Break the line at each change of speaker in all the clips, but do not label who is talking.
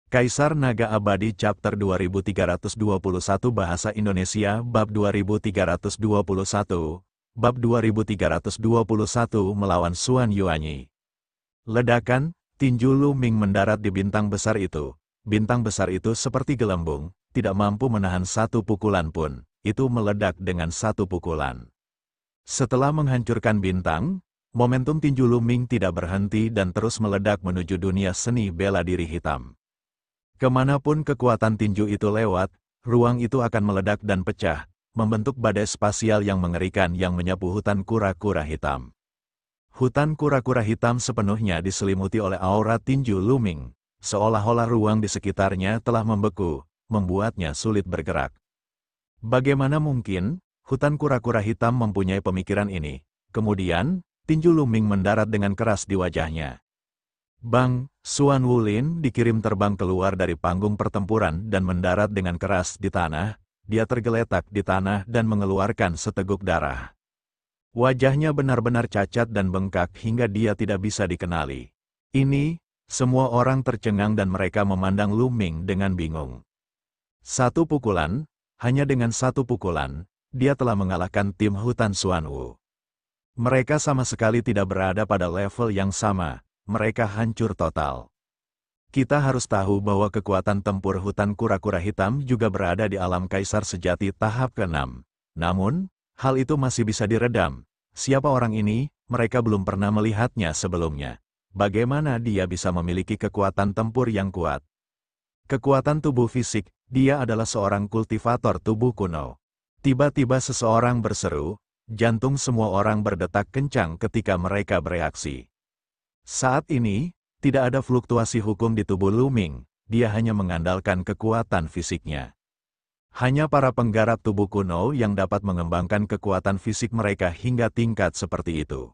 Kaisar Naga Abadi Chapter 2321 Bahasa Indonesia Bab 2321 Bab 2321 Melawan Xuan Yuanyi. Ledakan, tinju Lu Ming mendarat di bintang besar itu. Bintang besar itu seperti gelembung, tidak mampu menahan satu pukulan pun, itu meledak dengan satu pukulan. Setelah menghancurkan bintang, momentum tinju Lu Ming tidak berhenti dan terus meledak menuju dunia seni bela diri hitam. Kemanapun kekuatan tinju itu lewat, ruang itu akan meledak dan pecah, membentuk badai spasial yang mengerikan yang menyapu hutan kura-kura hitam. Hutan kura-kura hitam sepenuhnya diselimuti oleh aura tinju Lu Ming, seolah-olah ruang di sekitarnya telah membeku, membuatnya sulit bergerak. Bagaimana mungkin, hutan kura-kura hitam mempunyai pemikiran ini? Kemudian, tinju Lu Ming mendarat dengan keras di wajahnya. Bang, Xuan Wulin dikirim terbang keluar dari panggung pertempuran dan mendarat dengan keras di tanah. Dia tergeletak di tanah dan mengeluarkan seteguk darah. Wajahnya benar-benar cacat dan bengkak hingga dia tidak bisa dikenali. Ini, semua orang tercengang dan mereka memandang Lu Ming dengan bingung. Satu pukulan, hanya dengan satu pukulan, dia telah mengalahkan tim hutan Xuan Wu. Mereka sama sekali tidak berada pada level yang sama. Mereka hancur total. Kita harus tahu bahwa kekuatan tempur hutan kura-kura hitam juga berada di alam kaisar sejati tahap ke-6. Namun, hal itu masih bisa diredam. Siapa orang ini? Mereka belum pernah melihatnya sebelumnya. Bagaimana dia bisa memiliki kekuatan tempur yang kuat? Kekuatan tubuh fisik, dia adalah seorang kultivator tubuh kuno. Tiba-tiba seseorang berseru, jantung semua orang berdetak kencang ketika mereka bereaksi. Saat ini, tidak ada fluktuasi hukum di tubuh Lu Ming, dia hanya mengandalkan kekuatan fisiknya. Hanya para penggarap tubuh kuno yang dapat mengembangkan kekuatan fisik mereka hingga tingkat seperti itu.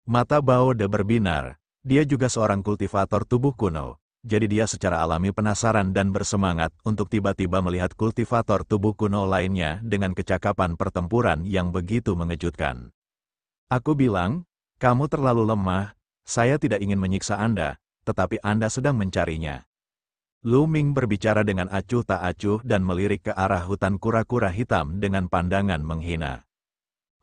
Mata Bao De berbinar, dia juga seorang kultivator tubuh kuno, jadi dia secara alami penasaran dan bersemangat untuk tiba-tiba melihat kultivator tubuh kuno lainnya dengan kecakapan pertempuran yang begitu mengejutkan. Aku bilang, kamu terlalu lemah. Saya tidak ingin menyiksa Anda, tetapi Anda sedang mencarinya. Lu Ming berbicara dengan acuh tak acuh dan melirik ke arah hutan kura-kura hitam dengan pandangan menghina.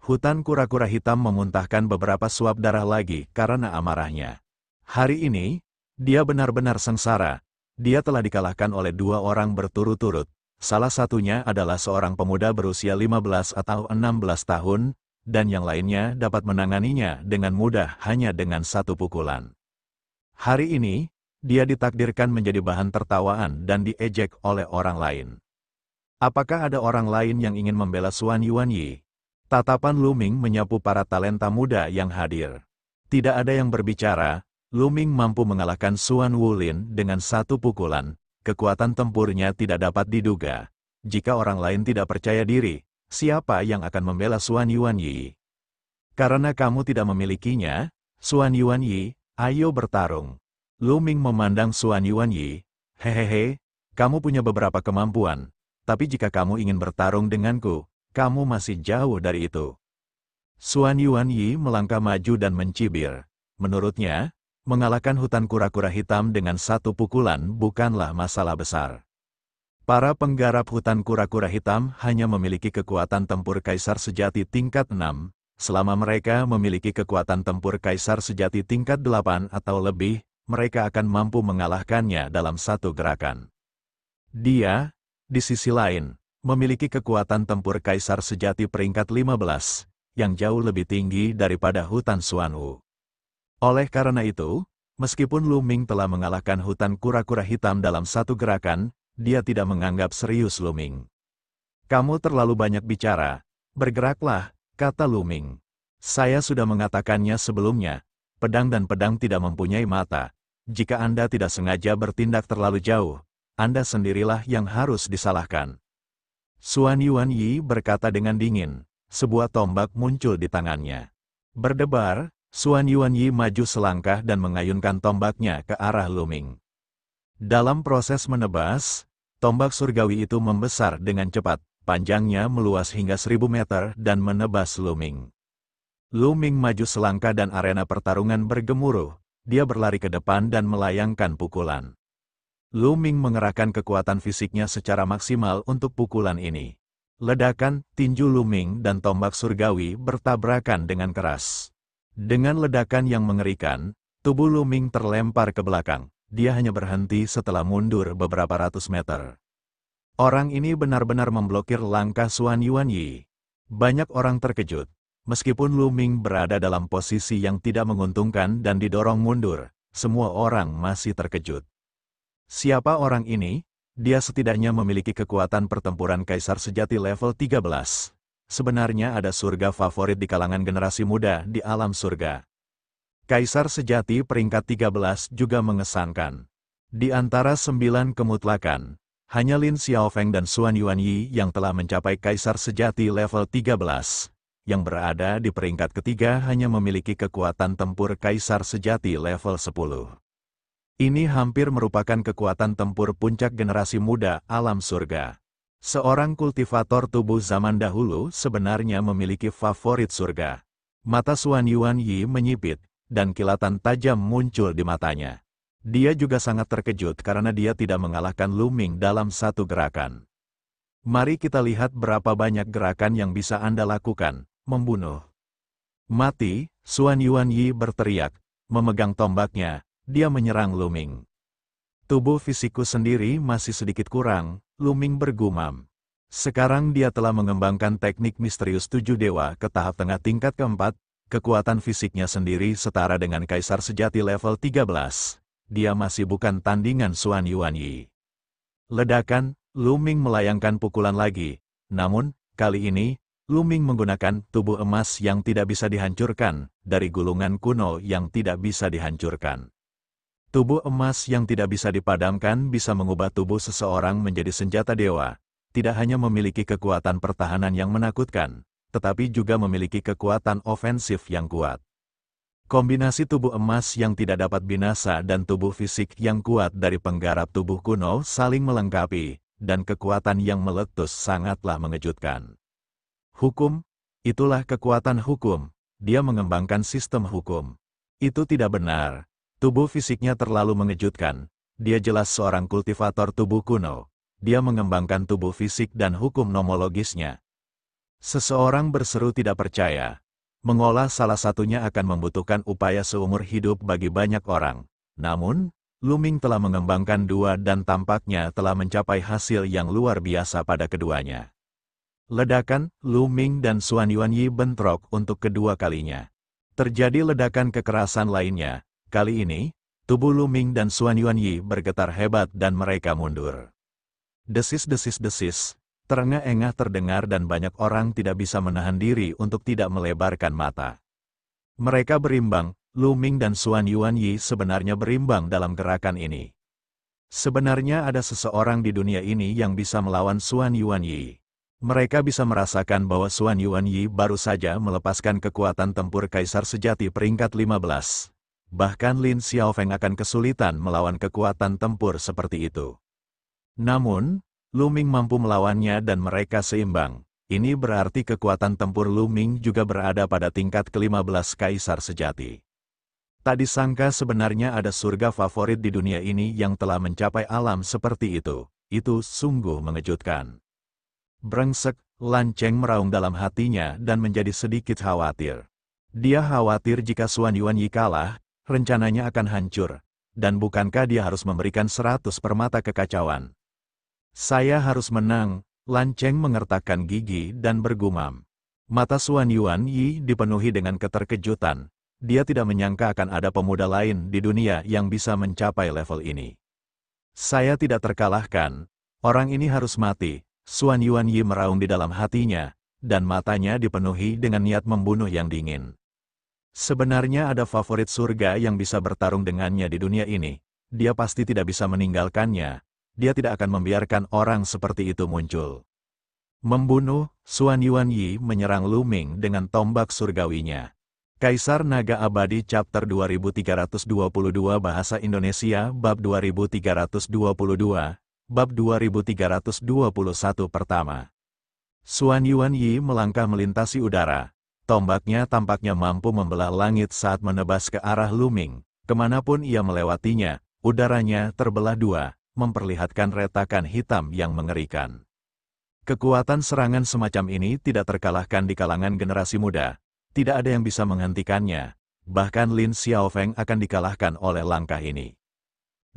Hutan kura-kura hitam memuntahkan beberapa suap darah lagi karena amarahnya. Hari ini, dia benar-benar sengsara. Dia telah dikalahkan oleh dua orang berturut-turut. Salah satunya adalah seorang pemuda berusia 15 atau 16 tahun, dan yang lainnya dapat menanganinya dengan mudah hanya dengan satu pukulan. Hari ini, dia ditakdirkan menjadi bahan tertawaan dan diejek oleh orang lain. Apakah ada orang lain yang ingin membela Xuan Yuanyi? Tatapan Lu Ming menyapu para talenta muda yang hadir. Tidak ada yang berbicara, Lu Ming mampu mengalahkan Xuan Wulin dengan satu pukulan. Kekuatan tempurnya tidak dapat diduga. Jika orang lain tidak percaya diri, siapa yang akan membela Xuan Yuanyi? Karena kamu tidak memilikinya, Xuan Yuanyi, ayo bertarung. Lu Ming memandang Xuan Yuanyi, hehehe, kamu punya beberapa kemampuan, tapi jika kamu ingin bertarung denganku, kamu masih jauh dari itu. Xuan Yuanyi melangkah maju dan mencibir. Menurutnya, mengalahkan hutan kura-kura hitam dengan satu pukulan bukanlah masalah besar. Para penggarap hutan kura-kura hitam hanya memiliki kekuatan tempur kaisar sejati tingkat 6, selama mereka memiliki kekuatan tempur kaisar sejati tingkat 8 atau lebih, mereka akan mampu mengalahkannya dalam satu gerakan. Dia, di sisi lain, memiliki kekuatan tempur kaisar sejati peringkat 15, yang jauh lebih tinggi daripada hutan Xuan Wu. Oleh karena itu, meskipun Lu Ming telah mengalahkan hutan kura-kura hitam dalam satu gerakan, dia tidak menganggap serius Lu Ming. Kamu terlalu banyak bicara, bergeraklah, kata Lu Ming. Saya sudah mengatakannya sebelumnya, pedang dan pedang tidak mempunyai mata. Jika Anda tidak sengaja bertindak terlalu jauh, Anda sendirilah yang harus disalahkan. Xuan Yuanyi berkata dengan dingin, sebuah tombak muncul di tangannya. Berdebar, Xuan Yuanyi maju selangkah dan mengayunkan tombaknya ke arah Lu Ming. Dalam proses menebas, tombak surgawi itu membesar dengan cepat, panjangnya meluas hingga 1000 meter dan menebas Lu Ming. Lu Ming maju selangkah dan arena pertarungan bergemuruh, dia berlari ke depan dan melayangkan pukulan. Lu Ming mengerahkan kekuatan fisiknya secara maksimal untuk pukulan ini. Ledakan, tinju Lu Ming dan tombak surgawi bertabrakan dengan keras. Dengan ledakan yang mengerikan, tubuh Lu Ming terlempar ke belakang. Dia hanya berhenti setelah mundur beberapa ratus meter. Orang ini benar-benar memblokir langkah Xuan Yuanyi. Banyak orang terkejut. Meskipun Lu Ming berada dalam posisi yang tidak menguntungkan dan didorong mundur, semua orang masih terkejut. Siapa orang ini? Dia setidaknya memiliki kekuatan pertempuran kaisar sejati level 13. Sebenarnya ada surga favorit di kalangan generasi muda di alam surga. Kaisar sejati peringkat 13 juga mengesankan. Di antara 9 kemutlakan, hanya Lin Xiaofeng dan Xuan Yuanyi yang telah mencapai kaisar sejati level 13. Yang berada di peringkat ketiga hanya memiliki kekuatan tempur kaisar sejati level 10. Ini hampir merupakan kekuatan tempur puncak generasi muda alam surga. Seorang kultivator tubuh zaman dahulu sebenarnya memiliki favorit surga. Mata Xuan Yuanyi menyipit, dan kilatan tajam muncul di matanya. Dia juga sangat terkejut karena dia tidak mengalahkan Lu Ming dalam satu gerakan. Mari kita lihat berapa banyak gerakan yang bisa Anda lakukan. Membunuh. Mati, Xuan Yuanyi berteriak. Memegang tombaknya, dia menyerang Lu Ming. Tubuh fisikku sendiri masih sedikit kurang, Lu Ming bergumam. Sekarang dia telah mengembangkan teknik misterius 7 dewa ke tahap tengah tingkat keempat, kekuatan fisiknya sendiri setara dengan kaisar sejati level 13. Dia masih bukan tandingan Xuan Yuanyi. Ledakan, Lu Ming melayangkan pukulan lagi. Namun, kali ini, Lu Ming menggunakan tubuh emas yang tidak bisa dihancurkan, dari gulungan kuno yang tidak bisa dihancurkan. Tubuh emas yang tidak bisa dipadamkan bisa mengubah tubuh seseorang menjadi senjata dewa. Tidak hanya memiliki kekuatan pertahanan yang menakutkan, tetapi juga memiliki kekuatan ofensif yang kuat. Kombinasi tubuh emas yang tidak dapat binasa dan tubuh fisik yang kuat dari penggarap tubuh kuno saling melengkapi, dan kekuatan yang meletus sangatlah mengejutkan. Hukum, itulah kekuatan hukum. Dia mengembangkan sistem hukum. Itu tidak benar. Tubuh fisiknya terlalu mengejutkan. Dia jelas seorang kultivator tubuh kuno. Dia mengembangkan tubuh fisik dan hukum nomologisnya. Seseorang berseru tidak percaya. Mengolah salah satunya akan membutuhkan upaya seumur hidup bagi banyak orang. Namun, Lu Ming telah mengembangkan dua dan tampaknya telah mencapai hasil yang luar biasa pada keduanya. Ledakan, Lu Ming dan Xuan Yuanyi bentrok untuk kedua kalinya. Terjadi ledakan kekerasan lainnya. Kali ini, tubuh Lu Ming dan Xuan Yuanyi bergetar hebat dan mereka mundur. Desis-desis-desis. Terengah-engah terdengar dan banyak orang tidak bisa menahan diri untuk tidak melebarkan mata. Mereka berimbang, Lu Ming dan Xuan Yuanyi sebenarnya berimbang dalam gerakan ini. Sebenarnya ada seseorang di dunia ini yang bisa melawan Xuan Yuanyi. Mereka bisa merasakan bahwa Xuan Yuanyi baru saja melepaskan kekuatan tempur kaisar sejati peringkat 15. Bahkan Lin Xiaofeng akan kesulitan melawan kekuatan tempur seperti itu. Namun, Lu Ming mampu melawannya dan mereka seimbang. Ini berarti kekuatan tempur Lu Ming juga berada pada tingkat ke-15 kaisar sejati. Tak disangka sebenarnya ada surga favorit di dunia ini yang telah mencapai alam seperti itu. Itu sungguh mengejutkan. Brengsek, Lan Cheng meraung dalam hatinya dan menjadi sedikit khawatir. Dia khawatir jika Xuan Yuanyi kalah, rencananya akan hancur. Dan bukankah dia harus memberikan 100 permata kekacauan? Saya harus menang, Lan Cheng mengertakkan gigi dan bergumam. Mata Xuan Yuanyi dipenuhi dengan keterkejutan. Dia tidak menyangka akan ada pemuda lain di dunia yang bisa mencapai level ini. Saya tidak terkalahkan. Orang ini harus mati. Xuan Yuanyi meraung di dalam hatinya, dan matanya dipenuhi dengan niat membunuh yang dingin. Sebenarnya ada favorit surga yang bisa bertarung dengannya di dunia ini. Dia pasti tidak bisa meninggalkannya. Dia tidak akan membiarkan orang seperti itu muncul. Membunuh, Xuan Yuanyi menyerang Lu Ming dengan tombak surgawinya. Kaisar Naga Abadi Chapter 2322 Bahasa Indonesia Bab 2322, Bab 2321 Pertama. Xuan Yuanyi melangkah melintasi udara. Tombaknya tampaknya mampu membelah langit saat menebas ke arah Lu Ming. Kemanapun ia melewatinya, udaranya terbelah dua. memperlihatkan retakan hitam yang mengerikan. Kekuatan serangan semacam ini tidak terkalahkan di kalangan generasi muda. Tidak ada yang bisa menghentikannya. Bahkan Lin Xiaofeng akan dikalahkan oleh langkah ini.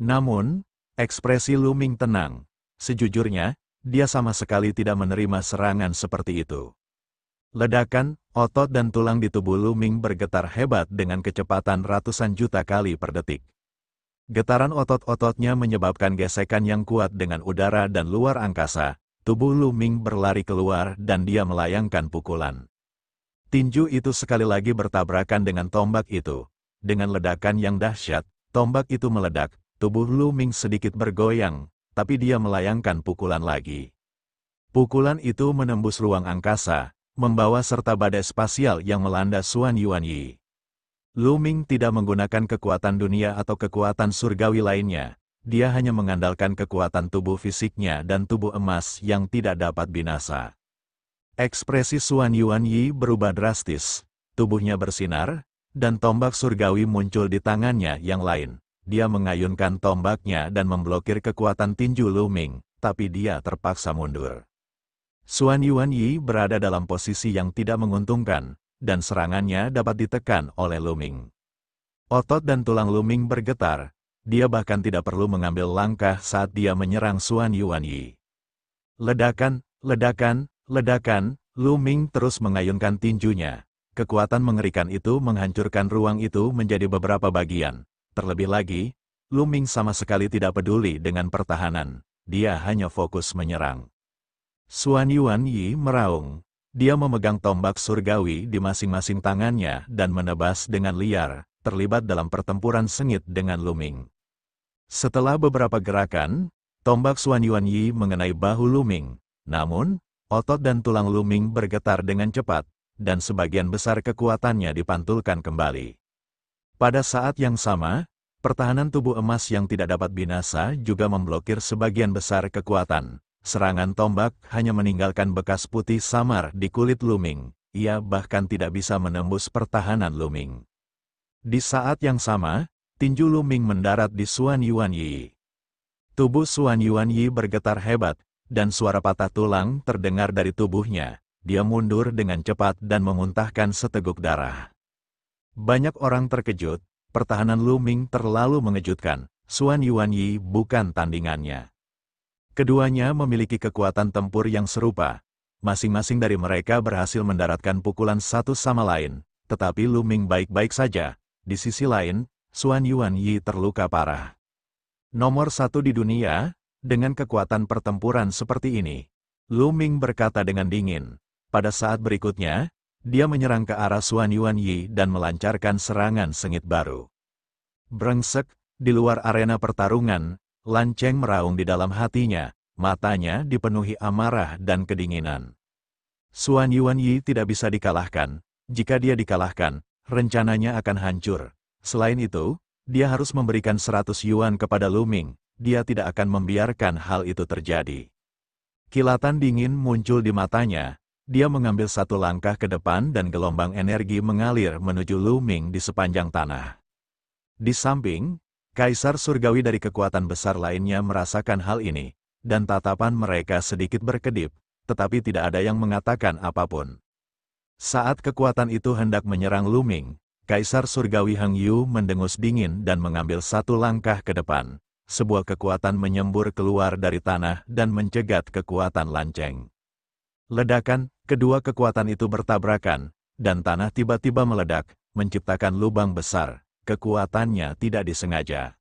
Namun, ekspresi Lu Ming tenang. Sejujurnya, dia sama sekali tidak menerima serangan seperti itu. Ledakan, otot dan tulang di tubuh Lu Ming bergetar hebat dengan kecepatan ratusan juta kali per detik. Getaran otot-ototnya menyebabkan gesekan yang kuat dengan udara dan luar angkasa. Tubuh Lu Ming berlari keluar dan dia melayangkan pukulan. Tinju itu sekali lagi bertabrakan dengan tombak itu. Dengan ledakan yang dahsyat, tombak itu meledak, tubuh Lu Ming sedikit bergoyang, tapi dia melayangkan pukulan lagi. Pukulan itu menembus ruang angkasa, membawa serta badai spasial yang melanda Xuan Yuanyi. Lu Ming tidak menggunakan kekuatan dunia atau kekuatan surgawi lainnya. Dia hanya mengandalkan kekuatan tubuh fisiknya dan tubuh emas yang tidak dapat binasa. Ekspresi Xuan Yuanyi berubah drastis, tubuhnya bersinar, dan tombak surgawi muncul di tangannya yang lain. Dia mengayunkan tombaknya dan memblokir kekuatan tinju Lu Ming, tapi dia terpaksa mundur. Xuan Yuanyi berada dalam posisi yang tidak menguntungkan, dan serangannya dapat ditekan oleh Lu Ming. Otot dan tulang Lu Ming bergetar. Dia bahkan tidak perlu mengambil langkah saat dia menyerang Xuan Yuanyi. Ledakan, ledakan, ledakan, Lu Ming terus mengayunkan tinjunya. Kekuatan mengerikan itu menghancurkan ruang itu menjadi beberapa bagian. Terlebih lagi, Lu Ming sama sekali tidak peduli dengan pertahanan. Dia hanya fokus menyerang. Xuan Yuanyi meraung. Dia memegang tombak surgawi di masing-masing tangannya dan menebas dengan liar, terlibat dalam pertempuran sengit dengan Lu Ming. Setelah beberapa gerakan, tombak Xuan Yuanyi mengenai bahu Lu Ming. Namun, otot dan tulang Lu Ming bergetar dengan cepat, dan sebagian besar kekuatannya dipantulkan kembali. Pada saat yang sama, pertahanan tubuh emas yang tidak dapat binasa juga memblokir sebagian besar kekuatan. Serangan tombak hanya meninggalkan bekas putih samar di kulit Lu Ming. Ia bahkan tidak bisa menembus pertahanan Lu Ming. Di saat yang sama, tinju Lu Ming mendarat di Xuan Yuanyi. Tubuh Xuan Yuanyi bergetar hebat, dan suara patah tulang terdengar dari tubuhnya. Dia mundur dengan cepat dan memuntahkan seteguk darah. Banyak orang terkejut, pertahanan Lu Ming terlalu mengejutkan. Xuan Yuanyi bukan tandingannya. Keduanya memiliki kekuatan tempur yang serupa. Masing-masing dari mereka berhasil mendaratkan pukulan satu sama lain, tetapi Lu Ming baik-baik saja. Di sisi lain, Xuan Yuanyi terluka parah. Nomor satu di dunia, dengan kekuatan pertempuran seperti ini. Lu Ming berkata dengan dingin. Pada saat berikutnya, dia menyerang ke arah Xuan Yuanyi dan melancarkan serangan sengit baru. Brengsek, di luar arena pertarungan, Lan Cheng meraung di dalam hatinya, matanya dipenuhi amarah dan kedinginan. Xuan Yuanyi tidak bisa dikalahkan. Jika dia dikalahkan, rencananya akan hancur. Selain itu, dia harus memberikan 100 yuan kepada Lu Ming. Dia tidak akan membiarkan hal itu terjadi. Kilatan dingin muncul di matanya. Dia mengambil satu langkah ke depan dan gelombang energi mengalir menuju Lu Ming di sepanjang tanah. Di samping, Kaisar Surgawi dari kekuatan besar lainnya merasakan hal ini, dan tatapan mereka sedikit berkedip, tetapi tidak ada yang mengatakan apapun. Saat kekuatan itu hendak menyerang Lu Ming, Kaisar Surgawi Heng Yu mendengus dingin dan mengambil satu langkah ke depan. Sebuah kekuatan menyembur keluar dari tanah dan mencegat kekuatan Lan Cheng. Ledakan, kedua kekuatan itu bertabrakan, dan tanah tiba-tiba meledak, menciptakan lubang besar. Kekuatannya tidak disengaja.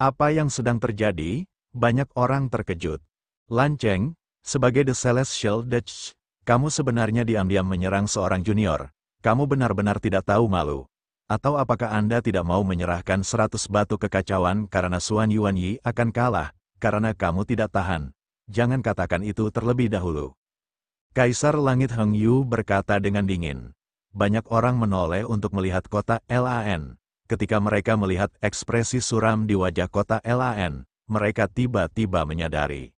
Apa yang sedang terjadi? Banyak orang terkejut. Lan Cheng, sebagai The Celestial Dutch, kamu sebenarnya diam-diam menyerang seorang junior. Kamu benar-benar tidak tahu malu. Atau apakah Anda tidak mau menyerahkan 100 batu kekacauan karena Xuan Yuanyi akan kalah, karena kamu tidak tahan? Jangan katakan itu terlebih dahulu. Kaisar Langit Heng Yu berkata dengan dingin. Banyak orang menoleh untuk melihat kota Lan. Ketika mereka melihat ekspresi suram di wajah kota Lan, mereka tiba-tiba menyadari.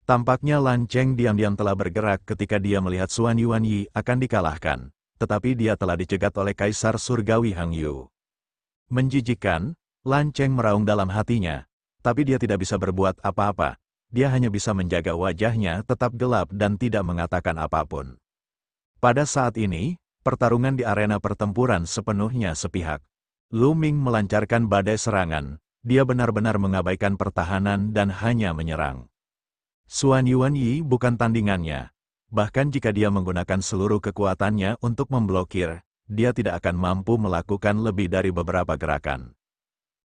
Tampaknya Lan Cheng diam-diam telah bergerak ketika dia melihat Xuan Yuanyi akan dikalahkan. Tetapi dia telah dicegat oleh Kaisar Surgawi Heng Yu. Menjijikkan, Lan Cheng meraung dalam hatinya. tapi dia tidak bisa berbuat apa-apa. Dia hanya bisa menjaga wajahnya tetap gelap dan tidak mengatakan apapun. Pada saat ini, pertarungan di arena pertempuran sepenuhnya sepihak. Lu Ming melancarkan badai serangan, dia benar-benar mengabaikan pertahanan dan hanya menyerang. Xuan Yuanyi bukan tandingannya. Bahkan jika dia menggunakan seluruh kekuatannya untuk memblokir, dia tidak akan mampu melakukan lebih dari beberapa gerakan.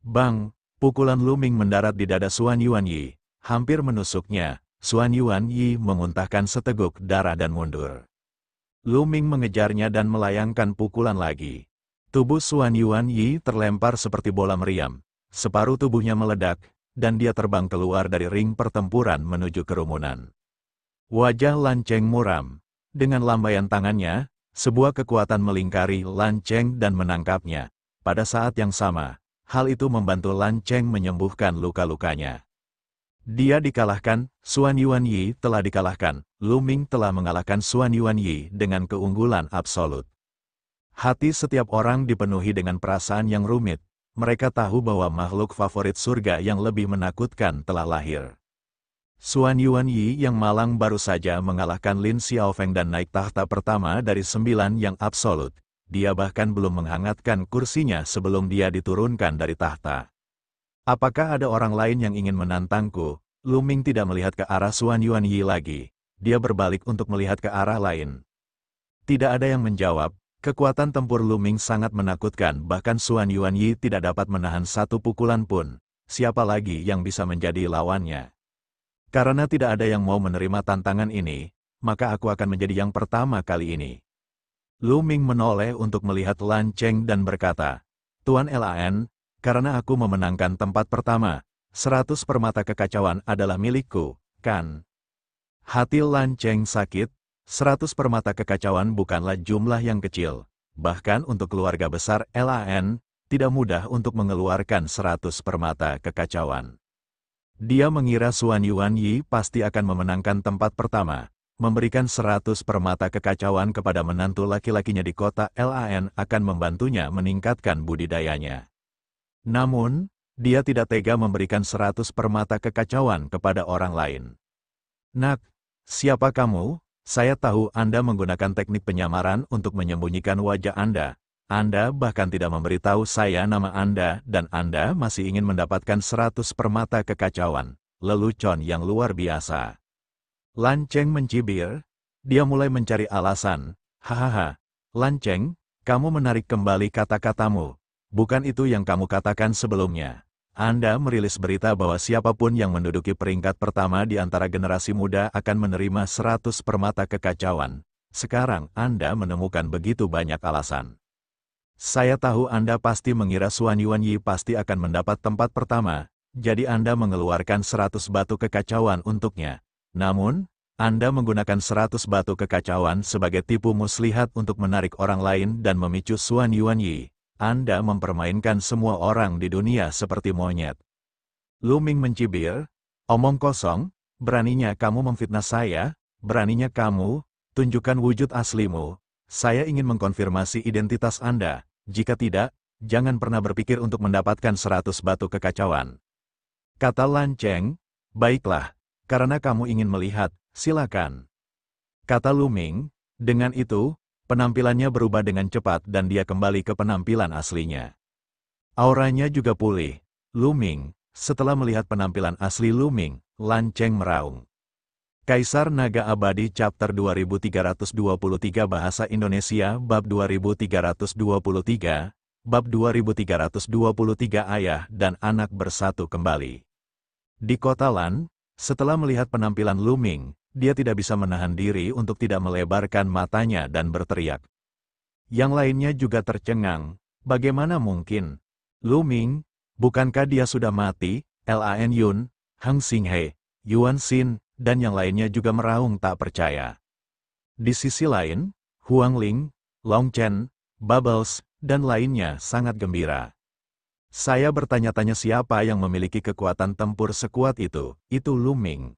Bang! Pukulan Lu Ming mendarat di dada Xuan Yuanyi, hampir menusuknya. Xuan Yuanyi memuntahkan seteguk darah dan mundur. Lu Ming mengejarnya dan melayangkan pukulan lagi. Tubuh Xuan Yuanyi terlempar seperti bola meriam. Separuh tubuhnya meledak, dan dia terbang keluar dari ring pertempuran menuju kerumunan. Wajah Lan Cheng muram. Dengan lambaian tangannya, sebuah kekuatan melingkari Lan Cheng dan menangkapnya. Pada saat yang sama, hal itu membantu Lan Cheng menyembuhkan luka-lukanya. Dia dikalahkan, Xuan Yuanyi telah dikalahkan. Lu Ming telah mengalahkan Xuan Yuanyi dengan keunggulan absolut. Hati setiap orang dipenuhi dengan perasaan yang rumit. Mereka tahu bahwa makhluk favorit surga yang lebih menakutkan telah lahir. Xuan Yuanyi yang malang baru saja mengalahkan Lin Xiaofeng dan naik tahta pertama dari 9 yang absolut. Dia bahkan belum menghangatkan kursinya sebelum dia diturunkan dari tahta. Apakah ada orang lain yang ingin menantangku? Lu Ming tidak melihat ke arah Xuan Yuanyi lagi. Dia berbalik untuk melihat ke arah lain. Tidak ada yang menjawab. Kekuatan tempur Lu Ming sangat menakutkan, bahkan Xuan Yuanyi tidak dapat menahan satu pukulan pun. Siapa lagi yang bisa menjadi lawannya? Karena tidak ada yang mau menerima tantangan ini, maka aku akan menjadi yang pertama kali ini. Lu Ming menoleh untuk melihat Lan Cheng dan berkata, Tuan Lan, karena aku memenangkan tempat pertama, 100 permata kekacauan adalah milikku, kan? Hati Lan Cheng sakit, 100 permata kekacauan bukanlah jumlah yang kecil. Bahkan untuk keluarga besar Lan, tidak mudah untuk mengeluarkan 100 permata kekacauan. Dia mengira Xuan Yuanyi pasti akan memenangkan tempat pertama. Memberikan 100 permata kekacauan kepada menantu laki-lakinya di kota Lan akan membantunya meningkatkan budidayanya. Namun, dia tidak tega memberikan 100 permata kekacauan kepada orang lain. Nak, siapa kamu? Saya tahu Anda menggunakan teknik penyamaran untuk menyembunyikan wajah Anda. Anda bahkan tidak memberitahu saya nama Anda dan Anda masih ingin mendapatkan 100 permata kekacauan. Lelucon yang luar biasa. Lan Cheng mencibir. Dia mulai mencari alasan. Hahaha. Lan Cheng, kamu menarik kembali kata-katamu. Bukan itu yang kamu katakan sebelumnya. Anda merilis berita bahwa siapapun yang menduduki peringkat pertama di antara generasi muda akan menerima 100 permata kekacauan. Sekarang Anda menemukan begitu banyak alasan. Saya tahu Anda pasti mengira Xuan Yuanyi pasti akan mendapat tempat pertama, jadi Anda mengeluarkan 100 batu kekacauan untuknya. Namun, Anda menggunakan 100 batu kekacauan sebagai tipu muslihat untuk menarik orang lain dan memicu Xuan Yuanyi. Anda mempermainkan semua orang di dunia seperti monyet. Lu Ming mencibir, omong kosong, beraninya kamu memfitnah saya, beraninya kamu, tunjukkan wujud aslimu. Saya ingin mengkonfirmasi identitas Anda. Jika tidak, jangan pernah berpikir untuk mendapatkan 100 batu kekacauan. Kata Lan Cheng, baiklah, karena kamu ingin melihat, silakan. Kata Lu Ming, dengan itu, penampilannya berubah dengan cepat dan dia kembali ke penampilan aslinya. Auranya juga pulih. Lu Ming, setelah melihat penampilan asli Lu Ming, Lan Cheng meraung. Kaisar Naga Abadi Chapter 2323 Bahasa Indonesia Bab 2323, Bab 2323 Ayah dan Anak Bersatu Kembali. Di kota Lan, setelah melihat penampilan Lu Ming, dia tidak bisa menahan diri untuk tidak melebarkan matanya dan berteriak. Yang lainnya juga tercengang, bagaimana mungkin? Lu Ming, bukankah dia sudah mati? Lan Yun, Hang Xinghe, Yuan Xin, dan yang lainnya juga meraung tak percaya. Di sisi lain, Huang Ling, Long Chen, Bubbles, dan lainnya sangat gembira. Saya bertanya-tanya siapa yang memiliki kekuatan tempur sekuat itu Lu Ming.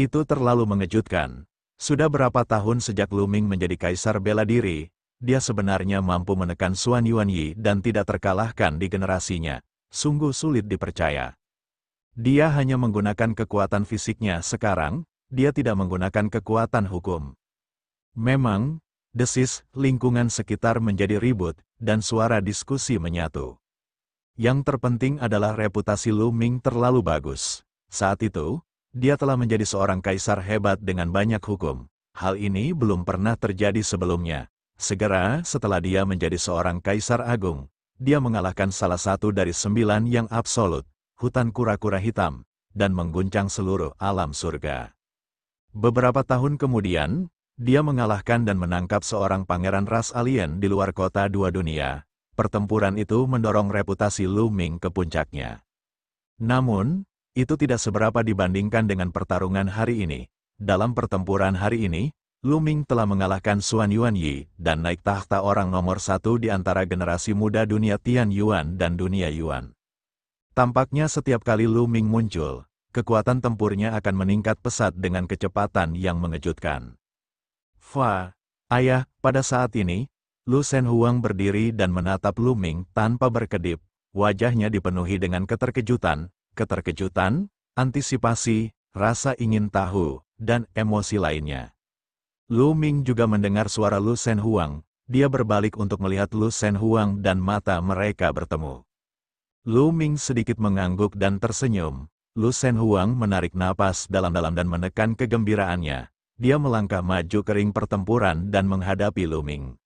Itu terlalu mengejutkan. Sudah berapa tahun sejak Lu Ming menjadi kaisar bela diri, dia sebenarnya mampu menekan Xuan Yuanyi dan tidak terkalahkan di generasinya. Sungguh sulit dipercaya. Dia hanya menggunakan kekuatan fisiknya sekarang, dia tidak menggunakan kekuatan hukum. Memang, desis lingkungan sekitar menjadi ribut, dan suara diskusi menyatu. Yang terpenting adalah reputasi Lu Ming terlalu bagus. Saat itu, dia telah menjadi seorang kaisar hebat dengan banyak hukum. Hal ini belum pernah terjadi sebelumnya. Segera setelah dia menjadi seorang kaisar agung, dia mengalahkan salah satu dari 9 yang absolut, hutan kura-kura hitam, dan mengguncang seluruh alam surga. Beberapa tahun kemudian, dia mengalahkan dan menangkap seorang pangeran ras alien di luar kota dua dunia. Pertempuran itu mendorong reputasi Lu Ming ke puncaknya. Namun, itu tidak seberapa dibandingkan dengan pertarungan hari ini. Dalam pertempuran hari ini, Lu Ming telah mengalahkan Xuan Yuanyi dan naik tahta orang nomor 1 di antara generasi muda dunia Tian Yuan dan dunia Yuan. Tampaknya setiap kali Lu Ming muncul, kekuatan tempurnya akan meningkat pesat dengan kecepatan yang mengejutkan. Fa, ayah, pada saat ini, Lu Shenhuang berdiri dan menatap Lu Ming tanpa berkedip. Wajahnya dipenuhi dengan keterkejutan, antisipasi, rasa ingin tahu, dan emosi lainnya. Lu Ming juga mendengar suara Lu Shenhuang. Dia berbalik untuk melihat Lu Shenhuang dan mata mereka bertemu. Lu Ming sedikit mengangguk dan tersenyum. Lu Shenhuang menarik napas dalam-dalam dan menekan kegembiraannya. Dia melangkah maju ke ring pertempuran dan menghadapi Lu Ming.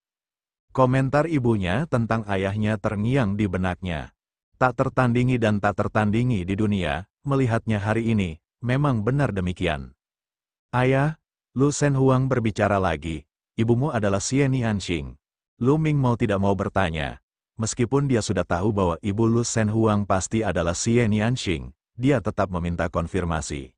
Komentar ibunya tentang ayahnya terngiang di benaknya. Tak tertandingi dan tak tertandingi di dunia, melihatnya hari ini, memang benar demikian. Ayah, Lu Shenhuang berbicara lagi, ibumu adalah Xie Nianxing. Lu Ming mau tidak mau bertanya. Meskipun dia sudah tahu bahwa ibu Lu Shenhuang pasti adalah Xie Nianxing, dia tetap meminta konfirmasi.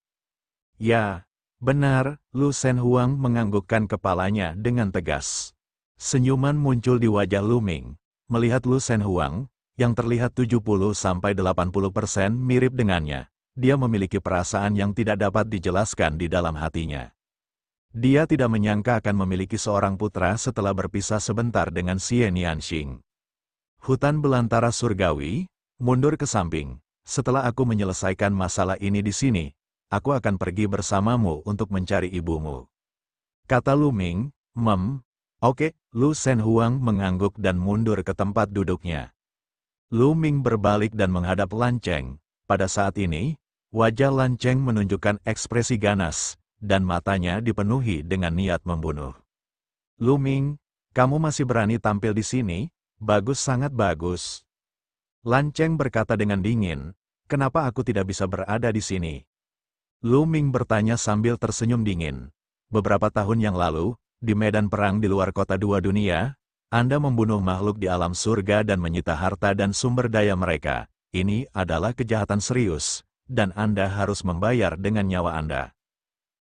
Ya, benar, Lu Shenhuang menganggukkan kepalanya dengan tegas. Senyuman muncul di wajah Lu Ming. Melihat Lu Shenhuang, yang terlihat 70–80% mirip dengannya, dia memiliki perasaan yang tidak dapat dijelaskan di dalam hatinya. Dia tidak menyangka akan memiliki seorang putra setelah berpisah sebentar dengan Xie Nianxing. Hutan belantara surgawi, mundur ke samping. Setelah aku menyelesaikan masalah ini di sini, aku akan pergi bersamamu untuk mencari ibumu. Kata Lu Ming, Oke, Lu Shenhuang mengangguk dan mundur ke tempat duduknya. Lu Ming berbalik dan menghadap Lan Cheng. Pada saat ini, wajah Lan Cheng menunjukkan ekspresi ganas, dan matanya dipenuhi dengan niat membunuh. Lu Ming, kamu masih berani tampil di sini? Bagus, sangat bagus. Lan Cheng berkata dengan dingin, kenapa aku tidak bisa berada di sini? Lu Ming bertanya sambil tersenyum dingin. Beberapa tahun yang lalu, di medan perang di luar kota dua dunia, Anda membunuh makhluk di alam surga dan menyita harta dan sumber daya mereka. Ini adalah kejahatan serius, dan Anda harus membayar dengan nyawa Anda.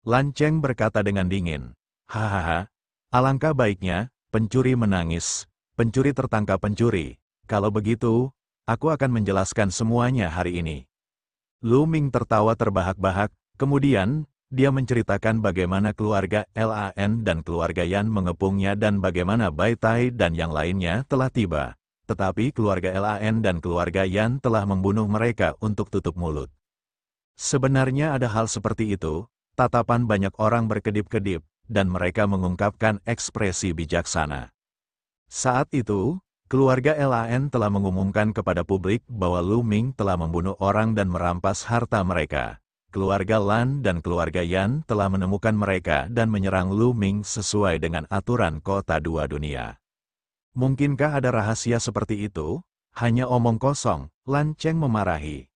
Lan Cheng berkata dengan dingin, hahaha, alangkah baiknya, pencuri menangis, pencuri tertangkap pencuri. Kalau begitu, aku akan menjelaskan semuanya hari ini. Lu Ming tertawa terbahak-bahak, kemudian, dia menceritakan bagaimana keluarga Lan dan keluarga Yan mengepungnya dan bagaimana Bai Tai dan yang lainnya telah tiba. Tetapi keluarga Lan dan keluarga Yan telah membunuh mereka untuk tutup mulut. Sebenarnya ada hal seperti itu. Tatapan banyak orang berkedip-kedip, dan mereka mengungkapkan ekspresi bijaksana. Saat itu, keluarga Lan telah mengumumkan kepada publik bahwa Lu Ming telah membunuh orang dan merampas harta mereka. Keluarga Lan dan keluarga Yan telah menemukan mereka dan menyerang Lu Ming sesuai dengan aturan kota dua dunia. Mungkinkah ada rahasia seperti itu? Hanya omong kosong, Lan Cheng memarahi.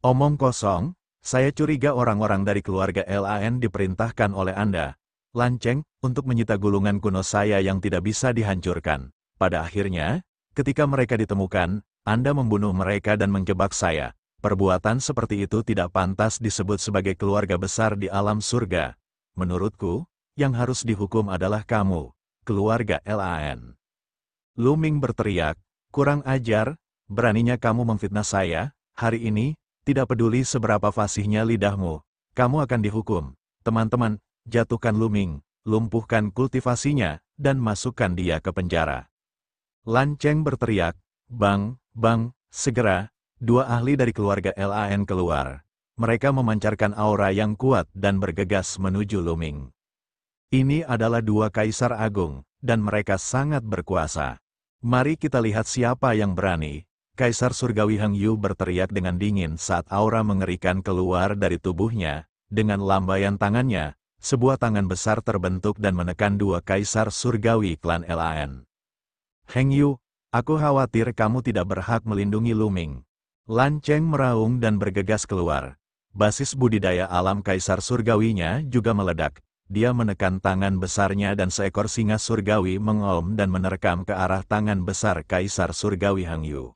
Omong kosong? Saya curiga orang-orang dari keluarga Lan diperintahkan oleh Anda, Lan Cheng, untuk menyita gulungan kuno saya yang tidak bisa dihancurkan. Pada akhirnya, ketika mereka ditemukan, Anda membunuh mereka dan menjebak saya. Perbuatan seperti itu tidak pantas disebut sebagai keluarga besar di alam surga. Menurutku, yang harus dihukum adalah kamu, keluarga Lan. Lu Ming berteriak, kurang ajar, beraninya kamu memfitnah saya, hari ini, tidak peduli seberapa fasihnya lidahmu, kamu akan dihukum. Teman-teman, jatuhkan Lu Ming, lumpuhkan kultivasinya, dan masukkan dia ke penjara. Lan Cheng berteriak, bang, segera, dua ahli dari keluarga Lan keluar. Mereka memancarkan aura yang kuat dan bergegas menuju Lu Ming. Ini adalah dua kaisar agung, dan mereka sangat berkuasa. Mari kita lihat siapa yang berani. Kaisar Surgawi Heng Yu berteriak dengan dingin saat aura mengerikan keluar dari tubuhnya. Dengan lambaian tangannya, sebuah tangan besar terbentuk dan menekan dua kaisar surgawi klan Lan. Heng Yu, aku khawatir kamu tidak berhak melindungi Lu Ming. Lan Cheng meraung dan bergegas keluar. Basis budidaya alam kaisar surgawinya juga meledak. Dia menekan tangan besarnya dan seekor singa surgawi mengom dan menerkam ke arah tangan besar kaisar surgawi Heng Yu.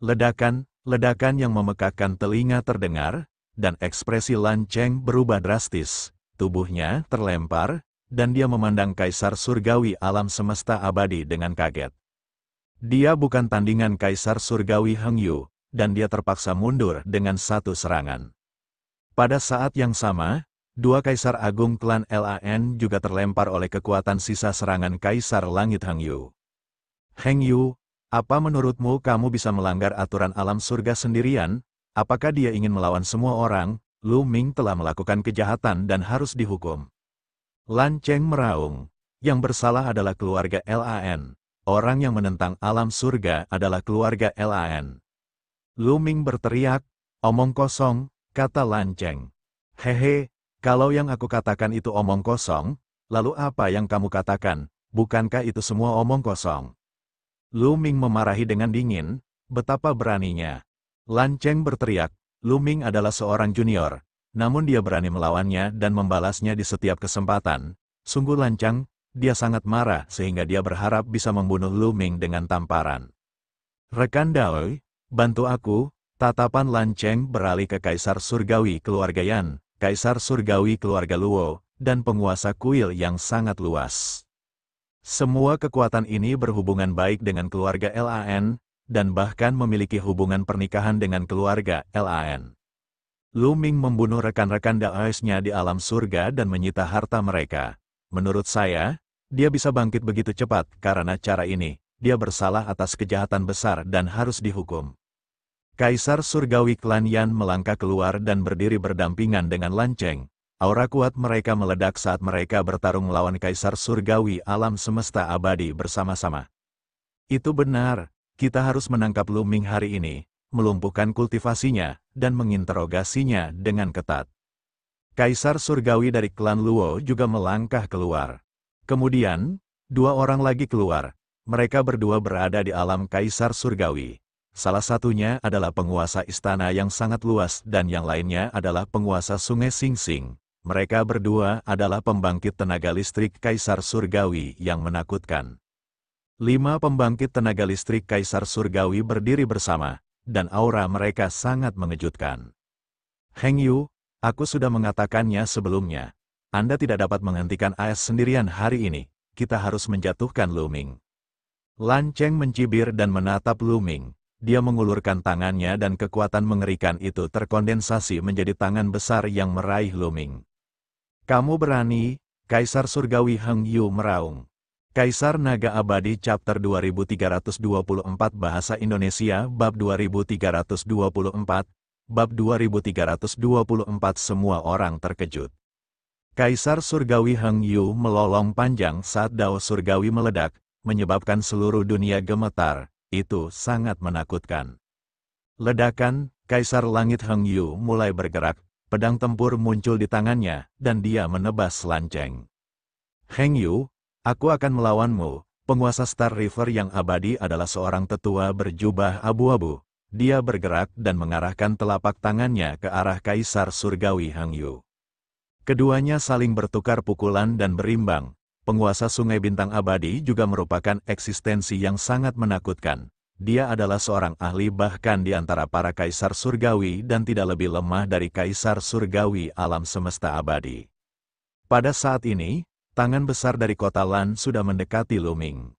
Ledakan yang memekakkan telinga terdengar, dan ekspresi Lan Cheng berubah drastis. Tubuhnya terlempar, dan dia memandang kaisar surgawi alam semesta abadi dengan kaget. Dia bukan tandingan kaisar surgawi Heng Yu, dan dia terpaksa mundur dengan satu serangan. Pada saat yang sama, dua kaisar agung klan Lan juga terlempar oleh kekuatan sisa serangan kaisar langit Heng Yu. Heng Yu, apa menurutmu kamu bisa melanggar aturan alam surga sendirian? Apakah dia ingin melawan semua orang? Lu Ming telah melakukan kejahatan dan harus dihukum. Lan Cheng meraung. Yang bersalah adalah keluarga Lan. Orang yang menentang alam surga adalah keluarga Lan. Lu Ming berteriak, omong kosong, kata Lan Cheng. Hehe, kalau yang aku katakan itu omong kosong, lalu apa yang kamu katakan? Bukankah itu semua omong kosong? Lu Ming memarahi dengan dingin, betapa beraninya. Lan Cheng berteriak, Lu Ming adalah seorang junior, namun dia berani melawannya dan membalasnya di setiap kesempatan. Sungguh lancang, dia sangat marah sehingga dia berharap bisa membunuh Lu Ming dengan tamparan. Rekan Daoi, bantu aku. Tatapan Lan Cheng beralih ke Kaisar Surgawi keluarga Yan, Kaisar Surgawi keluarga Luo, dan penguasa kuil yang sangat luas. Semua kekuatan ini berhubungan baik dengan keluarga Lan, dan bahkan memiliki hubungan pernikahan dengan keluarga Lan. Lu Ming membunuh rekan-rekan Daoisnya di alam surga dan menyita harta mereka. Menurut saya, dia bisa bangkit begitu cepat karena cara ini, dia bersalah atas kejahatan besar dan harus dihukum. Kaisar Surgawi klan Yan melangkah keluar dan berdiri berdampingan dengan Lan Cheng. Aura kuat mereka meledak saat mereka bertarung melawan Kaisar Surgawi alam semesta abadi bersama-sama. Itu benar, kita harus menangkap Lu Ming hari ini, melumpuhkan kultivasinya, dan menginterogasinya dengan ketat. Kaisar Surgawi dari klan Luo juga melangkah keluar. Kemudian, dua orang lagi keluar. Mereka berdua berada di alam Kaisar Surgawi. Salah satunya adalah penguasa istana yang sangat luas dan yang lainnya adalah penguasa sungai Sing Sing. Mereka berdua adalah pembangkit tenaga listrik Kaisar Surgawi yang menakutkan. 5 pembangkit tenaga listrik Kaisar Surgawi berdiri bersama, dan aura mereka sangat mengejutkan. Heng Yu, aku sudah mengatakannya sebelumnya. Anda tidak dapat menghentikan AS sendirian hari ini, kita harus menjatuhkan Lu Ming. Lan Cheng mencibir dan menatap Lu Ming. Dia mengulurkan tangannya dan kekuatan mengerikan itu terkondensasi menjadi tangan besar yang meraih Lu Ming. Kamu berani, Kaisar Surgawi Heng Yu meraung. Kaisar Naga Abadi Chapter 2324 Bahasa Indonesia Bab 2324, Bab 2324 Semua orang terkejut. Kaisar Surgawi Heng Yu melolong panjang saat dao surgawi meledak, menyebabkan seluruh dunia gemetar. Itu sangat menakutkan. Ledakan, Kaisar Langit Heng Yu mulai bergerak, pedang tempur muncul di tangannya, dan dia menebas Lan Cheng. Heng Yu, aku akan melawanmu. Penguasa Star River yang abadi adalah seorang tetua berjubah abu-abu. Dia bergerak dan mengarahkan telapak tangannya ke arah Kaisar Surgawi Heng Yu. Keduanya saling bertukar pukulan dan berimbang. Penguasa Sungai Bintang Abadi juga merupakan eksistensi yang sangat menakutkan. Dia adalah seorang ahli bahkan di antara para kaisar surgawi dan tidak lebih lemah dari kaisar surgawi alam semesta abadi. Pada saat ini, tangan besar dari kota Lan sudah mendekati Lu Ming.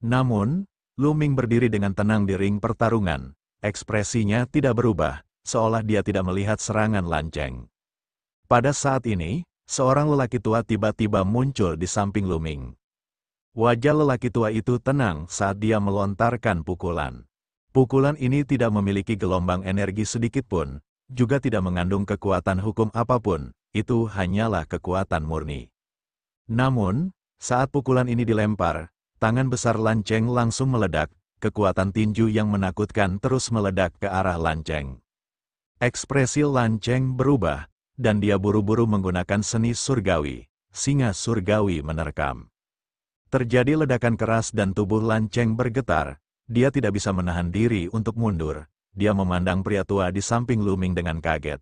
Namun, Lu Ming berdiri dengan tenang di ring pertarungan. Ekspresinya tidak berubah, seolah dia tidak melihat serangan Lan Cheng. Pada saat ini, seorang lelaki tua tiba-tiba muncul di samping Lu Ming. Wajah lelaki tua itu tenang saat dia melontarkan pukulan. Pukulan ini tidak memiliki gelombang energi sedikit pun, juga tidak mengandung kekuatan hukum apapun, itu hanyalah kekuatan murni. Namun, saat pukulan ini dilempar, tangan besar Lan Cheng langsung meledak, kekuatan tinju yang menakutkan terus meledak ke arah Lan Cheng. Ekspresi Lan Cheng berubah, dan dia buru-buru menggunakan seni surgawi, singa surgawi menerkam. Terjadi ledakan keras dan tubuh Lan Cheng bergetar, dia tidak bisa menahan diri untuk mundur, dia memandang pria tua di samping Lu Ming dengan kaget.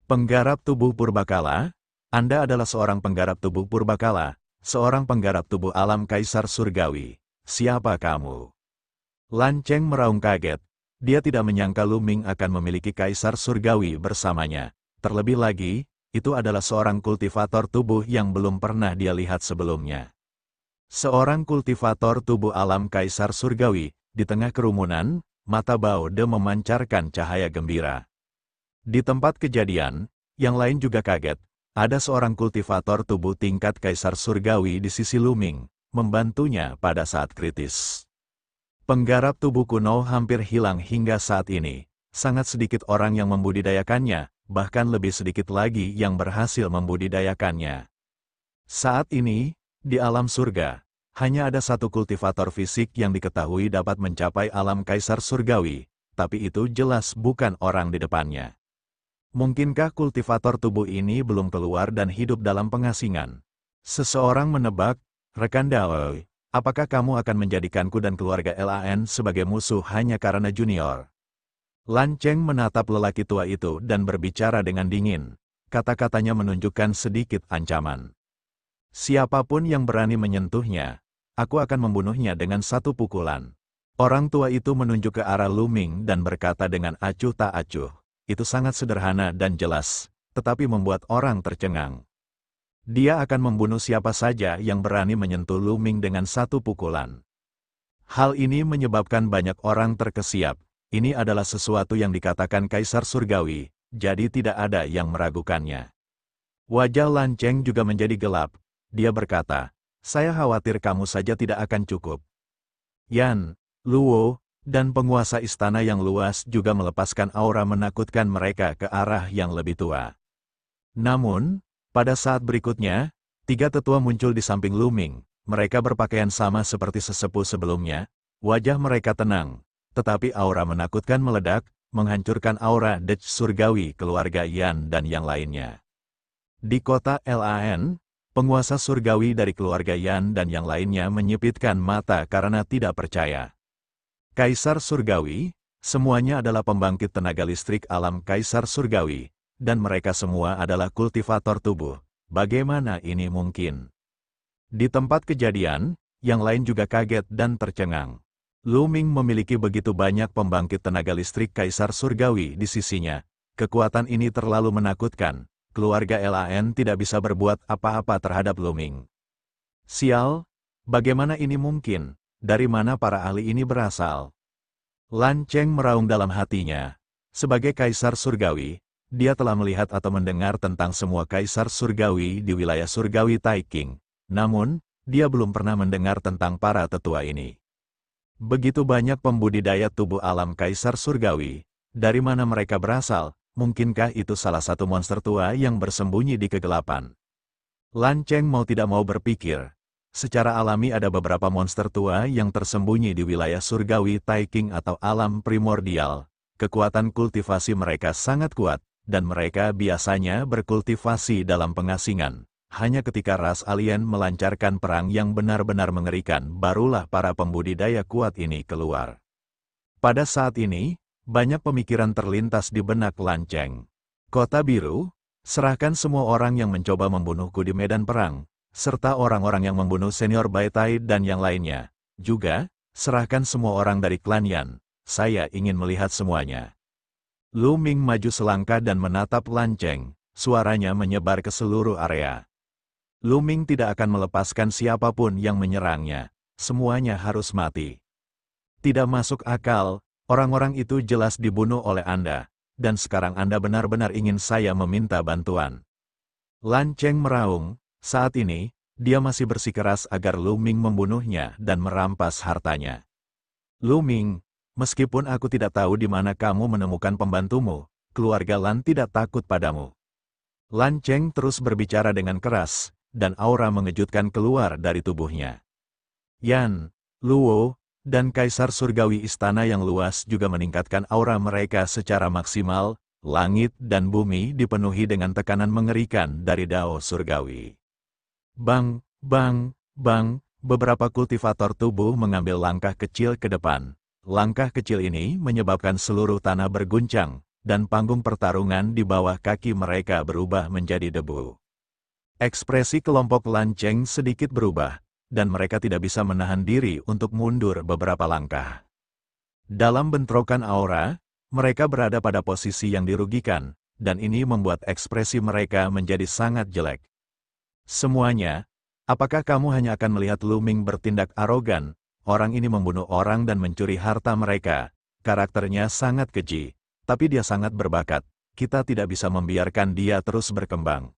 Penggarap tubuh purbakala? Anda adalah seorang penggarap tubuh purbakala, seorang penggarap tubuh alam kaisar surgawi. Siapa kamu? Lan Cheng meraung kaget. Dia tidak menyangka Lu Ming akan memiliki kaisar surgawi bersamanya. Terlebih lagi, itu adalah seorang kultivator tubuh yang belum pernah dia lihat sebelumnya. Seorang kultivator tubuh alam kaisar surgawi, di tengah kerumunan, mata Bao De memancarkan cahaya gembira. Di tempat kejadian, yang lain juga kaget. Ada seorang kultivator tubuh tingkat kaisar surgawi di sisi Lu Ming, membantunya pada saat kritis. Penggarap tubuh kuno hampir hilang hingga saat ini. Sangat sedikit orang yang membudidayakannya, bahkan lebih sedikit lagi yang berhasil membudidayakannya. Saat ini, di alam surga, hanya ada satu kultivator fisik yang diketahui dapat mencapai alam kaisar surgawi, tapi itu jelas bukan orang di depannya. Mungkinkah kultivator tubuh ini belum keluar dan hidup dalam pengasingan? Seseorang menebak, rekan Daoi, apakah kamu akan menjadikanku dan keluarga Lan sebagai musuh hanya karena junior? Lan Cheng menatap lelaki tua itu dan berbicara dengan dingin. Kata-katanya menunjukkan sedikit ancaman. Siapapun yang berani menyentuhnya, aku akan membunuhnya dengan satu pukulan. Orang tua itu menunjuk ke arah Lu Ming dan berkata dengan acuh tak acuh. Itu sangat sederhana dan jelas, tetapi membuat orang tercengang. Dia akan membunuh siapa saja yang berani menyentuh Lu Ming dengan satu pukulan. Hal ini menyebabkan banyak orang terkesiap. Ini adalah sesuatu yang dikatakan Kaisar Surgawi, jadi tidak ada yang meragukannya. Wajah Lan Cheng juga menjadi gelap. Dia berkata, saya khawatir kamu saja tidak akan cukup. Yan, Luo, dan penguasa istana yang luas juga melepaskan aura menakutkan mereka ke arah yang lebih tua. Namun, pada saat berikutnya, tiga tetua muncul di samping Lu Ming. Mereka berpakaian sama seperti sesepuh sebelumnya, wajah mereka tenang, tetapi aura menakutkan meledak, menghancurkan aura Dech surgawi keluarga Yan dan yang lainnya. Di kota Lan, penguasa surgawi dari keluarga Yan dan yang lainnya menyipitkan mata karena tidak percaya. Kaisar Surgawi, semuanya adalah pembangkit tenaga listrik alam Kaisar Surgawi, dan mereka semua adalah kultivator tubuh. Bagaimana ini mungkin? Di tempat kejadian, yang lain juga kaget dan tercengang. Lu Ming memiliki begitu banyak pembangkit tenaga listrik Kaisar Surgawi di sisinya. Kekuatan ini terlalu menakutkan. Keluarga Lan tidak bisa berbuat apa-apa terhadap Lu Ming. Sial, bagaimana ini mungkin? Dari mana para ahli ini berasal? Lan Cheng meraung dalam hatinya. Sebagai Kaisar Surgawi, dia telah melihat atau mendengar tentang semua Kaisar Surgawi di wilayah Surgawi Taiking. Namun, dia belum pernah mendengar tentang para tetua ini. Begitu banyak pembudidaya tubuh alam Kaisar Surgawi. Dari mana mereka berasal? Mungkinkah itu salah satu monster tua yang bersembunyi di kegelapan? Lan Cheng mau tidak mau berpikir. Secara alami ada beberapa monster tua yang tersembunyi di wilayah surgawi Taiking atau alam primordial. Kekuatan kultivasi mereka sangat kuat, dan mereka biasanya berkultivasi dalam pengasingan. Hanya ketika ras alien melancarkan perang yang benar-benar mengerikan, barulah para pembudidaya kuat ini keluar. Pada saat ini, banyak pemikiran terlintas di benak Lan Cheng. Kota Biru, serahkan semua orang yang mencoba membunuhku di medan perang, serta orang-orang yang membunuh senior Baitai dan yang lainnya. Juga, serahkan semua orang dari klan Yan. Saya ingin melihat semuanya. Lu Ming maju selangkah dan menatap Lan Cheng. Suaranya menyebar ke seluruh area. Lu Ming tidak akan melepaskan siapapun yang menyerangnya. Semuanya harus mati. Tidak masuk akal, orang-orang itu jelas dibunuh oleh Anda. Dan sekarang Anda benar-benar ingin saya meminta bantuan. Lan Cheng meraung. Saat ini, dia masih bersikeras agar Lu Ming membunuhnya dan merampas hartanya. Lu Ming, meskipun aku tidak tahu di mana kamu menemukan pembantumu, keluarga Lan tidak takut padamu. Lan Cheng terus berbicara dengan keras, dan aura mengejutkan keluar dari tubuhnya. Yan, Luo, dan Kaisar Surgawi istana yang luas juga meningkatkan aura mereka secara maksimal. Langit dan bumi dipenuhi dengan tekanan mengerikan dari Dao Surgawi. Bang, bang, bang, beberapa kultivator tubuh mengambil langkah kecil ke depan. Langkah kecil ini menyebabkan seluruh tanah berguncang, dan panggung pertarungan di bawah kaki mereka berubah menjadi debu. Ekspresi kelompok Lan Cheng sedikit berubah, dan mereka tidak bisa menahan diri untuk mundur beberapa langkah. Dalam bentrokan aura, mereka berada pada posisi yang dirugikan, dan ini membuat ekspresi mereka menjadi sangat jelek. Semuanya, apakah kamu hanya akan melihat Lu Ming bertindak arogan? Orang ini membunuh orang dan mencuri harta mereka. Karakternya sangat keji, tapi dia sangat berbakat. Kita tidak bisa membiarkan dia terus berkembang.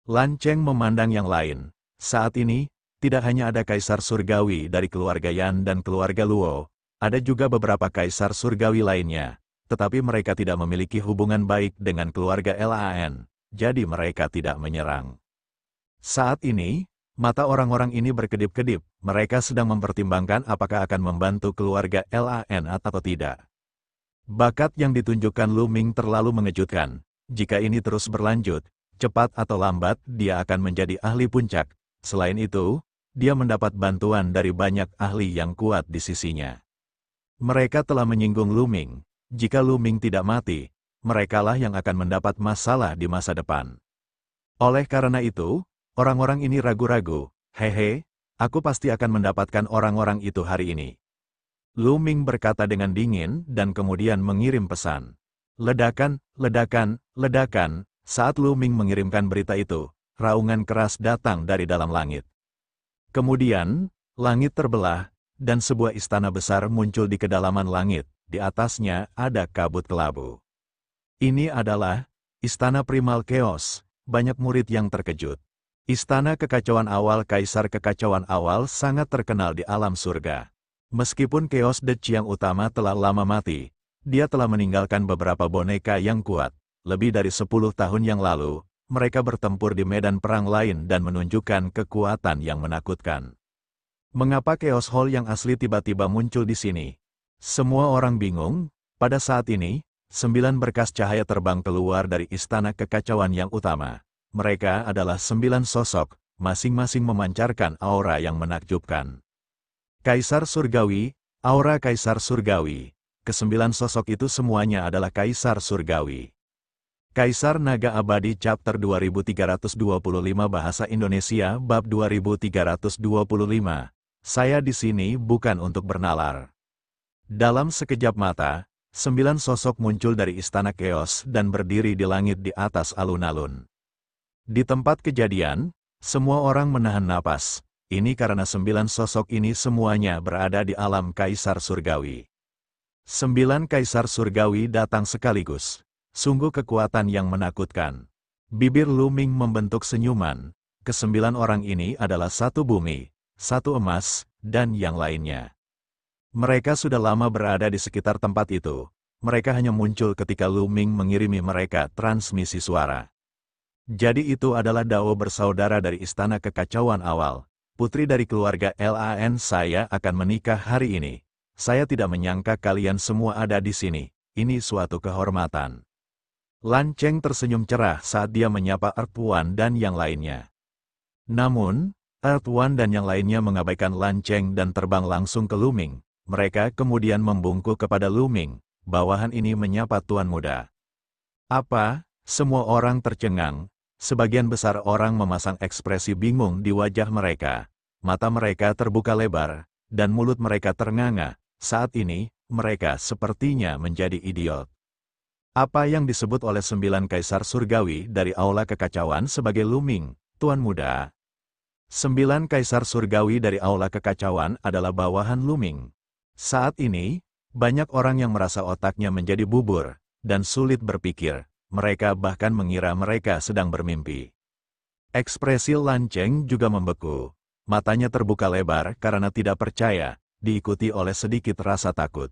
Lan Cheng memandang yang lain. Saat ini, tidak hanya ada Kaisar Surgawi dari keluarga Yan dan keluarga Luo, ada juga beberapa Kaisar Surgawi lainnya. Tetapi mereka tidak memiliki hubungan baik dengan keluarga Lan, jadi mereka tidak menyerang. Saat ini, mata orang-orang ini berkedip-kedip, mereka sedang mempertimbangkan apakah akan membantu keluarga Lan atau tidak. Bakat yang ditunjukkan Lu Ming terlalu mengejutkan. Jika ini terus berlanjut, cepat atau lambat dia akan menjadi ahli puncak. Selain itu, dia mendapat bantuan dari banyak ahli yang kuat di sisinya. Mereka telah menyinggung Lu Ming. Jika Lu Ming tidak mati, merekalah yang akan mendapat masalah di masa depan. Oleh karena itu, orang-orang ini ragu-ragu. Hehe, aku pasti akan mendapatkan orang-orang itu hari ini. Lu Ming berkata dengan dingin dan kemudian mengirim pesan. Ledakan, ledakan, ledakan. Saat Lu Ming mengirimkan berita itu, raungan keras datang dari dalam langit. Kemudian, langit terbelah, dan sebuah istana besar muncul di kedalaman langit. Di atasnya ada kabut kelabu. Ini adalah Istana Primal Chaos. Banyak murid yang terkejut. Istana Kekacauan Awal Kaisar Kekacauan Awal sangat terkenal di alam surga. Meskipun Chaos The Chiang utama telah lama mati, dia telah meninggalkan beberapa boneka yang kuat. Lebih dari 10 tahun yang lalu, mereka bertempur di medan perang lain dan menunjukkan kekuatan yang menakutkan. Mengapa Chaos Hall yang asli tiba-tiba muncul di sini? Semua orang bingung. Pada saat ini, 9 berkas cahaya terbang keluar dari Istana Kekacauan yang utama. Mereka adalah 9 sosok, masing-masing memancarkan aura yang menakjubkan. Kaisar Surgawi, aura Kaisar Surgawi. Ke-9 sosok itu semuanya adalah Kaisar Surgawi. Kaisar Naga Abadi Chapter 2325 Bahasa Indonesia Bab 2325. Saya di sini bukan untuk bernalar. Dalam sekejap mata, 9 sosok muncul dari Istana Chaos dan berdiri di langit di atas alun-alun. Di tempat kejadian, semua orang menahan napas. Ini karena 9 sosok ini semuanya berada di alam Kaisar Surgawi. 9 Kaisar Surgawi datang sekaligus. Sungguh kekuatan yang menakutkan. Bibir Lu Ming membentuk senyuman. Ke-9 orang ini adalah satu bumi, satu emas, dan yang lainnya. Mereka sudah lama berada di sekitar tempat itu. Mereka hanya muncul ketika Lu Ming mengirimi mereka transmisi suara. Jadi itu adalah Dao bersaudara dari Istana Kekacauan Awal. Putri dari keluarga Lan, saya akan menikah hari ini. Saya tidak menyangka kalian semua ada di sini. Ini suatu kehormatan. Lan Cheng tersenyum cerah saat dia menyapa Earth One dan yang lainnya. Namun, Earth One dan yang lainnya mengabaikan Lan Cheng dan terbang langsung ke Lu Ming. Mereka kemudian membungkuk kepada Lu Ming. Bawahan ini menyapa Tuan Muda. Apa? Semua orang tercengang. Sebagian besar orang memasang ekspresi bingung di wajah mereka. Mata mereka terbuka lebar, dan mulut mereka ternganga. Saat ini, mereka sepertinya menjadi idiot. Apa yang disebut oleh 9 Kaisar Surgawi dari Aula Kekacauan sebagai Lu Ming, Tuan Muda? 9 Kaisar Surgawi dari Aula Kekacauan adalah bawahan Lu Ming. Saat ini, banyak orang yang merasa otaknya menjadi bubur, dan sulit berpikir. Mereka bahkan mengira mereka sedang bermimpi. Ekspresi Lan Cheng juga membeku. Matanya terbuka lebar karena tidak percaya, diikuti oleh sedikit rasa takut.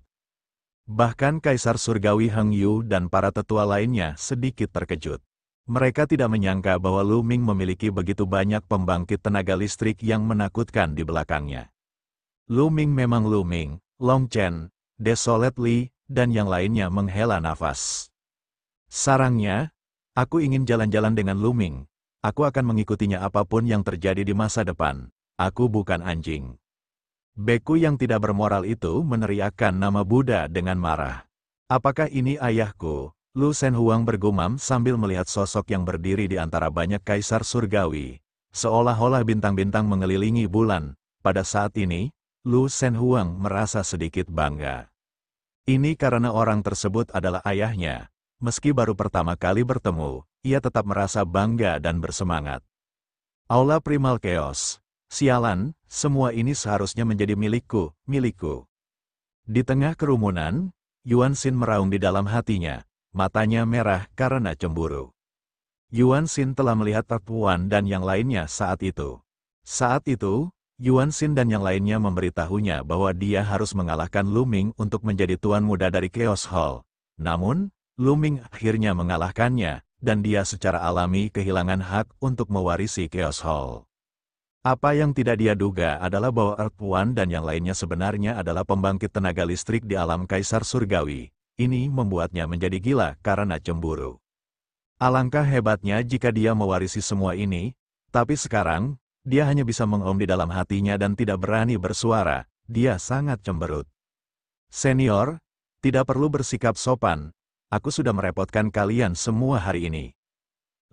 Bahkan Kaisar Surgawi Heng Yu dan para tetua lainnya sedikit terkejut. Mereka tidak menyangka bahwa Lu Ming memiliki begitu banyak pembangkit tenaga listrik yang menakutkan di belakangnya. Lu Ming memang Lu Ming, Long Chen, Desolate Li, dan yang lainnya menghela nafas. Sarangnya, aku ingin jalan-jalan dengan Lu Ming. Aku akan mengikutinya apapun yang terjadi di masa depan. Aku bukan anjing. Beku yang tidak bermoral itu meneriakkan nama Buddha dengan marah. Apakah ini ayahku? Lu Senhuang bergumam sambil melihat sosok yang berdiri di antara banyak kaisar surgawi. Seolah-olah bintang-bintang mengelilingi bulan. Pada saat ini, Lu Senhuang merasa sedikit bangga. Ini karena orang tersebut adalah ayahnya. Meski baru pertama kali bertemu, ia tetap merasa bangga dan bersemangat. Aula Primal Chaos. Sialan, semua ini seharusnya menjadi milikku, milikku. Di tengah kerumunan, Yuan Xin meraung di dalam hatinya, matanya merah karena cemburu. Yuan Xin telah melihat perempuan dan yang lainnya saat itu. Saat itu, Yuan Xin dan yang lainnya memberitahunya bahwa dia harus mengalahkan Lu Ming untuk menjadi tuan muda dari Chaos Hall. Namun, Lu Ming akhirnya mengalahkannya, dan dia secara alami kehilangan hak untuk mewarisi Chaos Hall. Apa yang tidak dia duga adalah bahwa Earth One dan yang lainnya sebenarnya adalah pembangkit tenaga listrik di alam Kaisar Surgawi. Ini membuatnya menjadi gila karena cemburu. Alangkah hebatnya jika dia mewarisi semua ini, tapi sekarang, dia hanya bisa mengom di dalam hatinya dan tidak berani bersuara. Dia sangat cemberut. Senior, tidak perlu bersikap sopan. Aku sudah merepotkan kalian semua hari ini.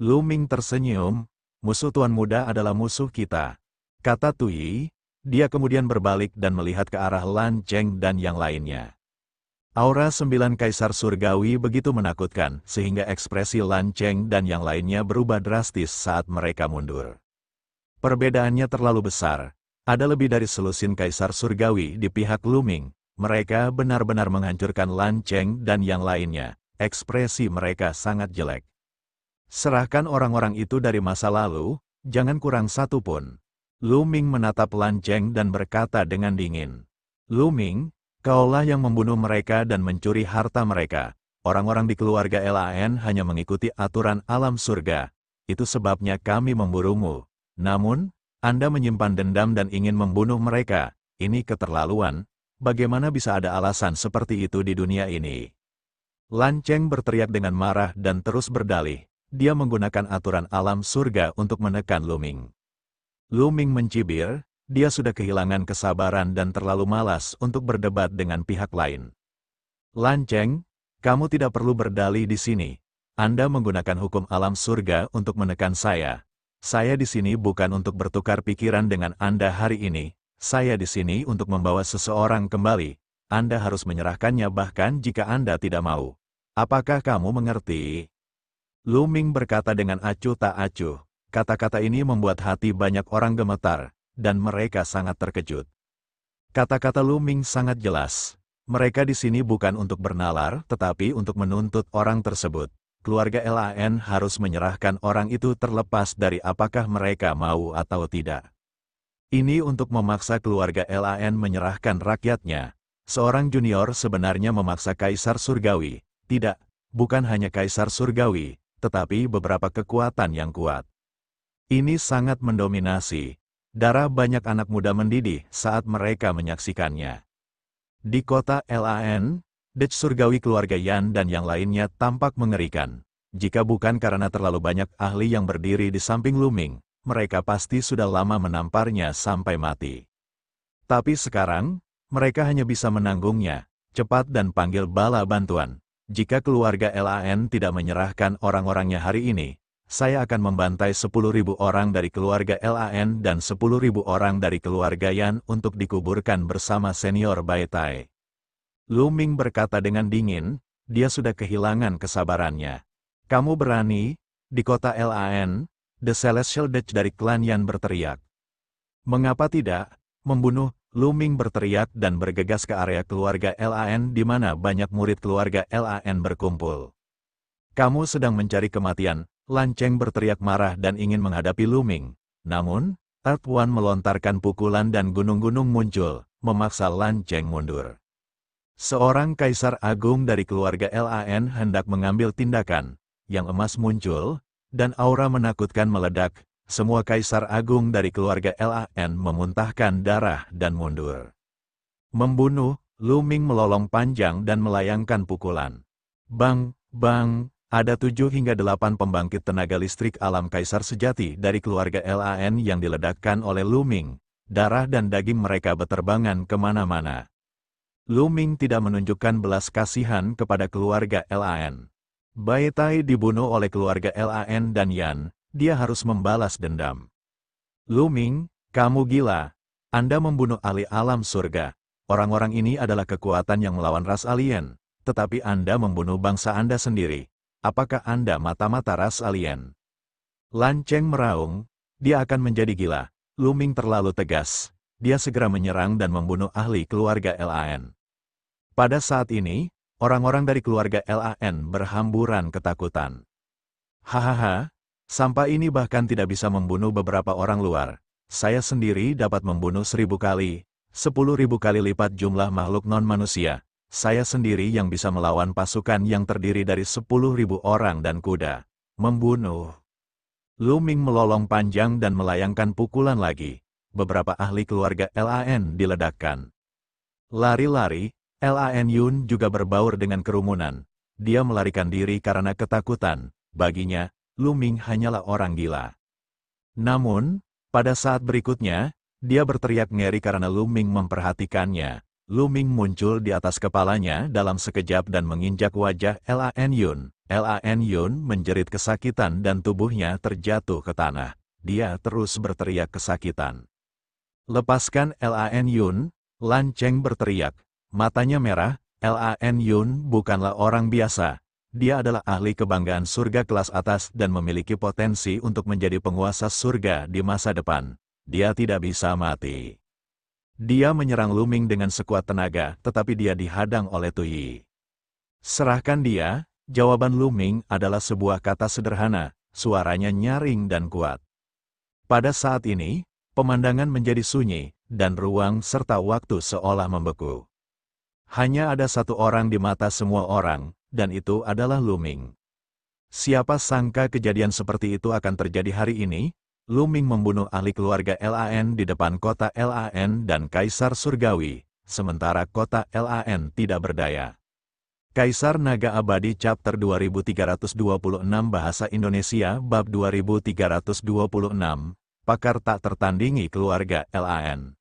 Lu Ming tersenyum. Musuh tuan muda adalah musuh kita, kata Tui. Dia kemudian berbalik dan melihat ke arah Lan Cheng dan yang lainnya. Aura 9 Kaisar Surgawi begitu menakutkan, sehingga ekspresi Lan Cheng dan yang lainnya berubah drastis saat mereka mundur. Perbedaannya terlalu besar. Ada lebih dari selusin Kaisar Surgawi di pihak Lu Ming. Mereka benar-benar menghancurkan Lan Cheng dan yang lainnya. Ekspresi mereka sangat jelek. Serahkan orang-orang itu dari masa lalu, jangan kurang satu pun. Lu Ming menatap Lan Cheng dan berkata dengan dingin. Lu Ming, kaulah yang membunuh mereka dan mencuri harta mereka. Orang-orang di keluarga Lan hanya mengikuti aturan alam surga. Itu sebabnya kami memburumu. Namun, Anda menyimpan dendam dan ingin membunuh mereka. Ini keterlaluan. Bagaimana bisa ada alasan seperti itu di dunia ini? Lan Cheng berteriak dengan marah dan terus berdalih. Dia menggunakan aturan alam surga untuk menekan Lu Ming. Lu Ming mencibir, dia sudah kehilangan kesabaran dan terlalu malas untuk berdebat dengan pihak lain. Lan Cheng, kamu tidak perlu berdalih di sini. Anda menggunakan hukum alam surga untuk menekan saya. Saya di sini bukan untuk bertukar pikiran dengan Anda hari ini. Saya di sini untuk membawa seseorang kembali. Anda harus menyerahkannya bahkan jika Anda tidak mau. Apakah kamu mengerti? Lu Ming berkata dengan acuh tak acuh. Kata-kata ini membuat hati banyak orang gemetar, dan mereka sangat terkejut. Kata-kata Lu Ming sangat jelas. Mereka di sini bukan untuk bernalar, tetapi untuk menuntut orang tersebut. Keluarga Lan harus menyerahkan orang itu terlepas dari apakah mereka mau atau tidak. Ini untuk memaksa keluarga Lan menyerahkan rakyatnya. Seorang junior sebenarnya memaksa Kaisar Surgawi. Tidak, bukan hanya Kaisar Surgawi, tetapi beberapa kekuatan yang kuat. Ini sangat mendominasi. Darah banyak anak muda mendidih saat mereka menyaksikannya. Di kota Lan, Dech Surgawi keluarga Yan dan yang lainnya tampak mengerikan. Jika bukan karena terlalu banyak ahli yang berdiri di samping Lu Ming, mereka pasti sudah lama menamparnya sampai mati. Tapi sekarang, mereka hanya bisa menanggungnya. Cepat dan panggil bala bantuan. Jika keluarga Lan tidak menyerahkan orang-orangnya hari ini, saya akan membantai 10.000 orang dari keluarga Lan dan 10.000 orang dari keluarga Yan untuk dikuburkan bersama senior Baitai. Lu Ming berkata dengan dingin, dia sudah kehilangan kesabarannya. Kamu berani? Di kota Lan, The Celestial Dech dari klan Yan berteriak. Mengapa tidak? Membunuh? Lu Ming berteriak dan bergegas ke area keluarga Lan di mana banyak murid keluarga Lan berkumpul. Kamu sedang mencari kematian, Lan Cheng berteriak marah dan ingin menghadapi Lu Ming. Namun, Earth One melontarkan pukulan dan gunung-gunung muncul, memaksa Lan Cheng mundur. Seorang kaisar agung dari keluarga Lan hendak mengambil tindakan. Yang emas muncul, dan aura menakutkan meledak. Semua kaisar agung dari keluarga Lan memuntahkan darah dan mundur. Membunuh, Lu Ming melolong panjang dan melayangkan pukulan. Bang, bang, ada 7 hingga 8 pembangkit tenaga listrik alam kaisar sejati dari keluarga Lan yang diledakkan oleh Lu Ming. Darah dan daging mereka beterbangan kemana-mana. Lu Ming tidak menunjukkan belas kasihan kepada keluarga Lan. Bai Tai dibunuh oleh keluarga Lan dan Yan, dia harus membalas dendam. Lu Ming, kamu gila. Anda membunuh ahli alam surga. Orang-orang ini adalah kekuatan yang melawan ras alien, tetapi Anda membunuh bangsa Anda sendiri. Apakah Anda mata-mata ras alien? Lan Cheng meraung, dia akan menjadi gila. Lu Ming terlalu tegas. Dia segera menyerang dan membunuh ahli keluarga Lan. Pada saat ini, orang-orang dari keluarga Lan berhamburan ketakutan. Hahaha, sampah ini bahkan tidak bisa membunuh beberapa orang luar. Saya sendiri dapat membunuh 1000 kali, 10.000 kali lipat jumlah makhluk non-manusia. Saya sendiri yang bisa melawan pasukan yang terdiri dari 10.000 orang dan kuda. Membunuh. Lu Ming melolong panjang dan melayangkan pukulan lagi. Beberapa ahli keluarga Lan diledakkan. Lari-lari, Lan Yun juga berbaur dengan kerumunan. Dia melarikan diri karena ketakutan. Baginya, Lu Ming hanyalah orang gila. Namun, pada saat berikutnya, dia berteriak ngeri karena Lu Ming memperhatikannya. Lu Ming muncul di atas kepalanya dalam sekejap dan menginjak wajah Lan Yun. Lan Yun menjerit kesakitan dan tubuhnya terjatuh ke tanah. Dia terus berteriak kesakitan. Lepaskan Lan Yun, Lan Cheng berteriak. Matanya merah, Lan Yun bukanlah orang biasa. Dia adalah ahli kebanggaan surga kelas atas dan memiliki potensi untuk menjadi penguasa surga di masa depan. Dia tidak bisa mati. Dia menyerang Lu Ming dengan sekuat tenaga, tetapi dia dihadang oleh Tu Yi. Serahkan dia, jawaban Lu Ming adalah sebuah kata sederhana, suaranya nyaring dan kuat. Pada saat ini, pemandangan menjadi sunyi, dan ruang serta waktu seolah membeku. Hanya ada satu orang di mata semua orang, dan itu adalah Lu Ming. Siapa sangka kejadian seperti itu akan terjadi hari ini? Lu Ming membunuh ahli keluarga Lan di depan kota Lan dan Kaisar Surgawi, sementara kota Lan tidak berdaya. Kaisar Naga Abadi Chapter 2326 Bahasa Indonesia Bab 2326, Pakar tak tertandingi keluarga Lan.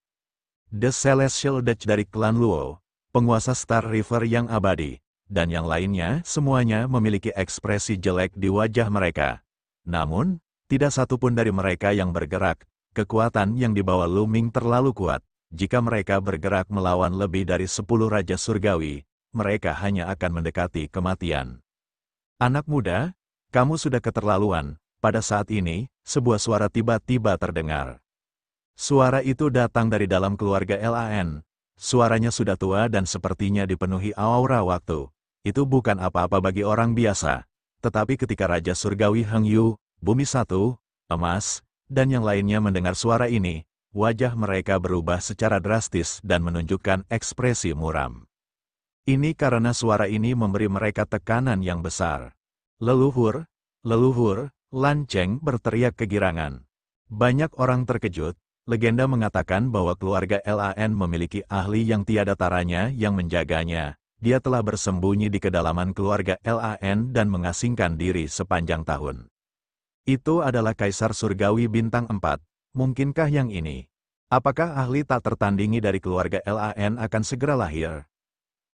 The Celestial Dutch dari klan Luo, penguasa Star River yang abadi, dan yang lainnya semuanya memiliki ekspresi jelek di wajah mereka. Namun, tidak satupun dari mereka yang bergerak. Kekuatan yang dibawa Lu Ming terlalu kuat. Jika mereka bergerak melawan lebih dari 10 Raja Surgawi, mereka hanya akan mendekati kematian. Anak muda, kamu sudah keterlaluan. Pada saat ini, sebuah suara tiba-tiba terdengar. Suara itu datang dari dalam keluarga Lan. Suaranya sudah tua dan sepertinya dipenuhi aura waktu. Itu bukan apa-apa bagi orang biasa. Tetapi ketika Raja Surgawi Heng Yu, Bumi Satu, Emas, dan yang lainnya mendengar suara ini, wajah mereka berubah secara drastis dan menunjukkan ekspresi muram. Ini karena suara ini memberi mereka tekanan yang besar. Leluhur, leluhur, Lan Cheng berteriak kegirangan. Banyak orang terkejut. Legenda mengatakan bahwa keluarga Lan memiliki ahli yang tiada taranya yang menjaganya. Dia telah bersembunyi di kedalaman keluarga Lan dan mengasingkan diri sepanjang tahun. Itu adalah Kaisar Surgawi Bintang 4. Mungkinkah yang ini? Apakah ahli tak tertandingi dari keluarga Lan akan segera lahir?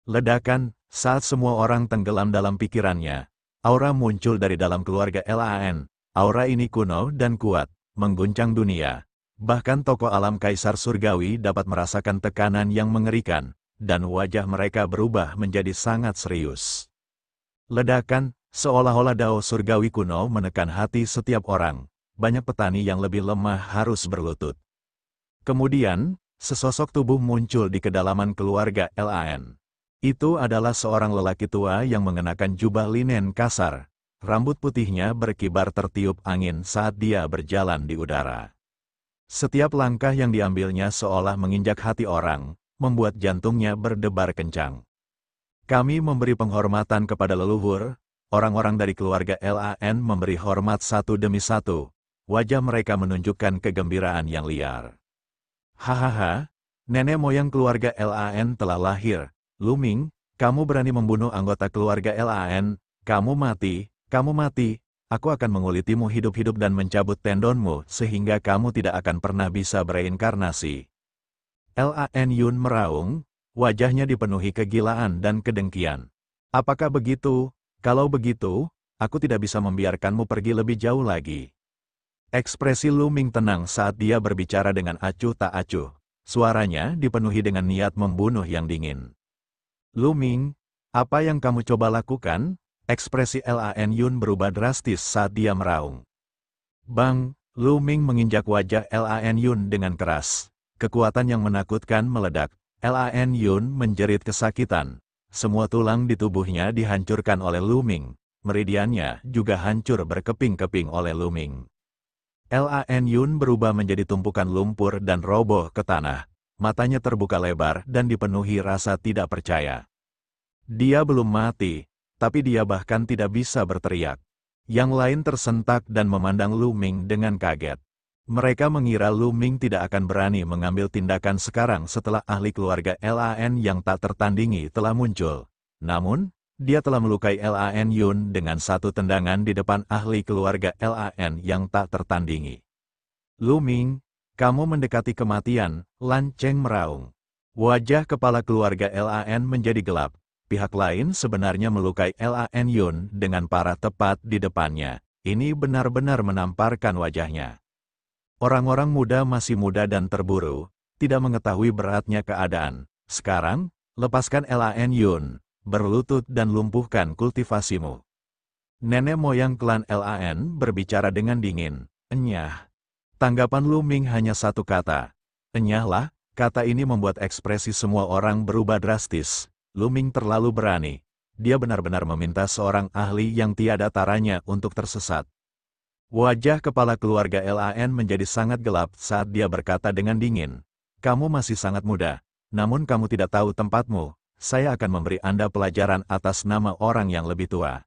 Ledakan, saat semua orang tenggelam dalam pikirannya. Aura muncul dari dalam keluarga Lan. Aura ini kuno dan kuat, mengguncang dunia. Bahkan tokoh alam Kaisar Surgawi dapat merasakan tekanan yang mengerikan, dan wajah mereka berubah menjadi sangat serius. Ledakan, seolah-olah dao surgawi kuno menekan hati setiap orang. Banyak petani yang lebih lemah harus berlutut. Kemudian, sesosok tubuh muncul di kedalaman keluarga Lan. Itu adalah seorang lelaki tua yang mengenakan jubah linen kasar. Rambut putihnya berkibar tertiup angin saat dia berjalan di udara. Setiap langkah yang diambilnya seolah menginjak hati orang, membuat jantungnya berdebar kencang. Kami memberi penghormatan kepada leluhur, orang-orang dari keluarga LAN memberi hormat satu demi satu. Wajah mereka menunjukkan kegembiraan yang liar. Hahaha, nenek moyang keluarga LAN telah lahir. Lu Ming, kamu berani membunuh anggota keluarga LAN, kamu mati, aku akan mengulitimu hidup-hidup dan mencabut tendonmu sehingga kamu tidak akan pernah bisa bereinkarnasi. LAN Yun meraung, wajahnya dipenuhi kegilaan dan kedengkian. Apakah begitu? Kalau begitu, aku tidak bisa membiarkanmu pergi lebih jauh lagi. Ekspresi Lu Ming tenang saat dia berbicara dengan acuh tak acuh. Suaranya dipenuhi dengan niat membunuh yang dingin. Lu Ming, apa yang kamu coba lakukan? Ekspresi LAN Yun berubah drastis saat dia meraung. Bang, Lu Ming menginjak wajah LAN Yun dengan keras. Kekuatan yang menakutkan meledak. LAN Yun menjerit kesakitan. Semua tulang di tubuhnya dihancurkan oleh Lu Ming. Meridiannya juga hancur berkeping-keping oleh Lu Ming. LAN Yun berubah menjadi tumpukan lumpur dan roboh ke tanah. Matanya terbuka lebar dan dipenuhi rasa tidak percaya. Dia belum mati, tapi dia bahkan tidak bisa berteriak. Yang lain tersentak dan memandang Lu Ming dengan kaget. Mereka mengira Lu Ming tidak akan berani mengambil tindakan sekarang setelah ahli keluarga LAN yang tak tertandingi telah muncul. Namun, dia telah melukai LAN Yun dengan satu tendangan di depan ahli keluarga LAN yang tak tertandingi. Lu Ming, kamu mendekati kematian, Lan Cheng meraung. Wajah kepala keluarga LAN menjadi gelap. Pihak lain sebenarnya melukai LAN Yun dengan parah tepat di depannya. Ini benar-benar menamparkan wajahnya. Orang-orang muda masih muda dan terburu, tidak mengetahui beratnya keadaan. Sekarang, lepaskan LAN Yun, berlutut dan lumpuhkan kultivasimu. Nenek moyang klan LAN berbicara dengan dingin. Enyah. Tanggapan Lu Ming hanya satu kata. Enyahlah, kata ini membuat ekspresi semua orang berubah drastis. Lu Ming terlalu berani. Dia benar-benar meminta seorang ahli yang tiada taranya untuk tersesat. Wajah kepala keluarga LAN menjadi sangat gelap saat dia berkata dengan dingin. Kamu masih sangat muda, namun kamu tidak tahu tempatmu. Saya akan memberi Anda pelajaran atas nama orang yang lebih tua.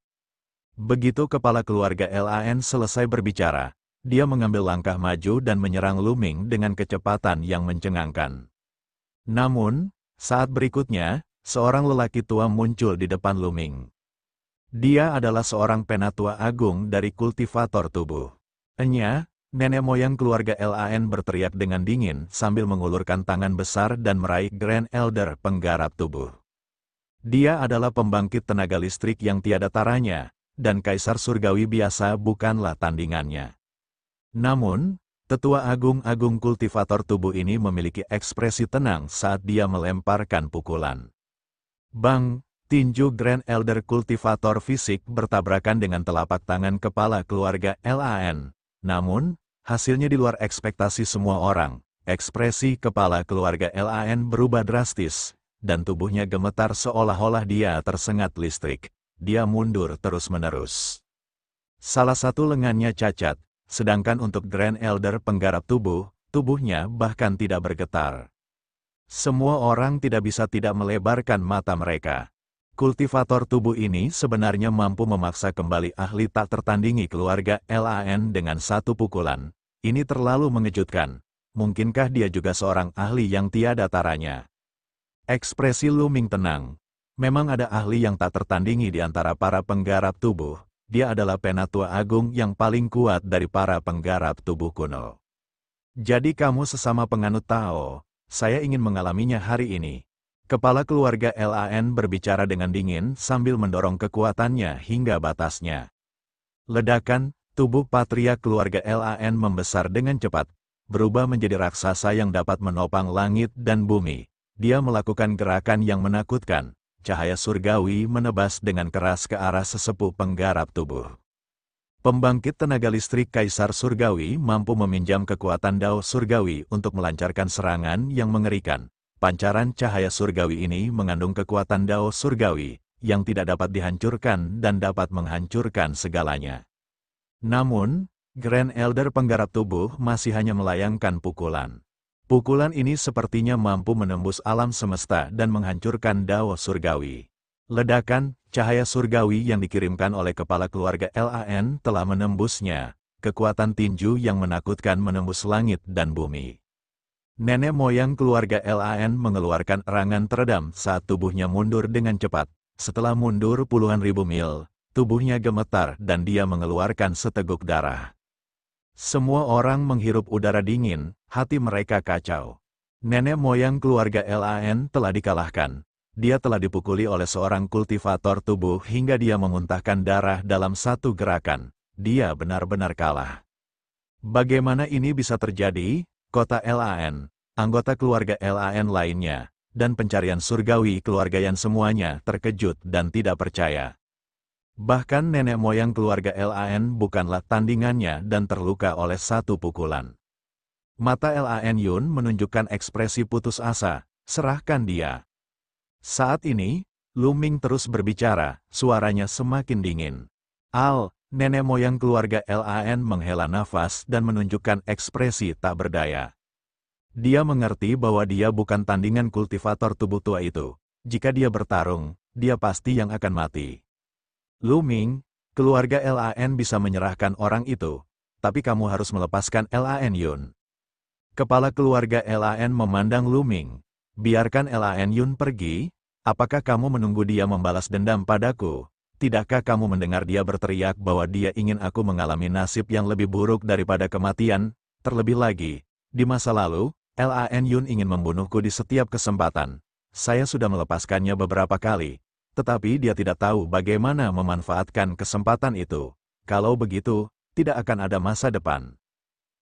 Begitu kepala keluarga LAN selesai berbicara, dia mengambil langkah maju dan menyerang Lu Ming dengan kecepatan yang mencengangkan. Namun, saat berikutnya, seorang lelaki tua muncul di depan Lu Ming. Dia adalah seorang penatua agung dari kultivator tubuh. Enya, nenek moyang keluarga LAN berteriak dengan dingin sambil mengulurkan tangan besar dan meraih Grand Elder penggarap tubuh. Dia adalah pembangkit tenaga listrik yang tiada taranya, dan Kaisar Surgawi biasa bukanlah tandingannya. Namun, tetua agung kultivator tubuh ini memiliki ekspresi tenang saat dia melemparkan pukulan. Bang! Tinju Grand Elder kultivator fisik bertabrakan dengan telapak tangan kepala keluarga LAN. Namun, hasilnya di luar ekspektasi semua orang. Ekspresi kepala keluarga LAN berubah drastis, dan tubuhnya gemetar seolah-olah dia tersengat listrik. Dia mundur terus-menerus. Salah satu lengannya cacat, sedangkan untuk Grand Elder penggarap tubuh, tubuhnya bahkan tidak bergetar. Semua orang tidak bisa tidak melebarkan mata mereka. Kultivator tubuh ini sebenarnya mampu memaksa kembali ahli tak tertandingi keluarga LAN dengan satu pukulan. Ini terlalu mengejutkan. Mungkinkah dia juga seorang ahli yang tiada taranya? Ekspresi Lu Ming tenang. Memang ada ahli yang tak tertandingi di antara para penggarap tubuh. Dia adalah penatua agung yang paling kuat dari para penggarap tubuh kuno. Jadi kamu sesama penganut Tao, saya ingin mengalaminya hari ini. Kepala keluarga LAN berbicara dengan dingin sambil mendorong kekuatannya hingga batasnya. Ledakan, tubuh patria keluarga LAN membesar dengan cepat, berubah menjadi raksasa yang dapat menopang langit dan bumi. Dia melakukan gerakan yang menakutkan, cahaya surgawi menebas dengan keras ke arah sesepuh penggarap tubuh. Pembangkit tenaga listrik Kaisar Surgawi mampu meminjam kekuatan Dao Surgawi untuk melancarkan serangan yang mengerikan. Pancaran cahaya surgawi ini mengandung kekuatan Dao Surgawi, yang tidak dapat dihancurkan dan dapat menghancurkan segalanya. Namun, Grand Elder penggarap tubuh masih hanya melayangkan pukulan. Pukulan ini sepertinya mampu menembus alam semesta dan menghancurkan Dao Surgawi. Ledakan, cahaya surgawi yang dikirimkan oleh kepala keluarga Lan telah menembusnya, kekuatan tinju yang menakutkan menembus langit dan bumi. Nenek moyang keluarga Lan mengeluarkan erangan teredam saat tubuhnya mundur dengan cepat. Setelah mundur puluhan ribu mil, tubuhnya gemetar dan dia mengeluarkan seteguk darah. Semua orang menghirup udara dingin, hati mereka kacau. Nenek moyang keluarga Lan telah dikalahkan. Dia telah dipukuli oleh seorang kultivator tubuh hingga dia memuntahkan darah dalam satu gerakan. Dia benar-benar kalah. Bagaimana ini bisa terjadi? Kota Lan, anggota keluarga Lan lainnya, dan pencarian surgawi keluarga Yan semuanya terkejut dan tidak percaya. Bahkan nenek moyang keluarga Lan bukanlah tandingannya dan terluka oleh satu pukulan. Mata Lan Yun menunjukkan ekspresi putus asa, serahkan dia. Saat ini, Lu Ming terus berbicara, suaranya semakin dingin. Nenek moyang keluarga Lan menghela nafas dan menunjukkan ekspresi tak berdaya. Dia mengerti bahwa dia bukan tandingan kultivator tubuh tua itu. Jika dia bertarung, dia pasti yang akan mati. Lu Ming, keluarga Lan bisa menyerahkan orang itu, tapi kamu harus melepaskan Lan Yun. Kepala keluarga Lan memandang Lu Ming. Biarkan Lan Yun pergi, apakah kamu menunggu dia membalas dendam padaku? Tidakkah kamu mendengar dia berteriak bahwa dia ingin aku mengalami nasib yang lebih buruk daripada kematian? Terlebih lagi, di masa lalu, Lan Yun ingin membunuhku di setiap kesempatan. Saya sudah melepaskannya beberapa kali, tetapi dia tidak tahu bagaimana memanfaatkan kesempatan itu. Kalau begitu, tidak akan ada masa depan.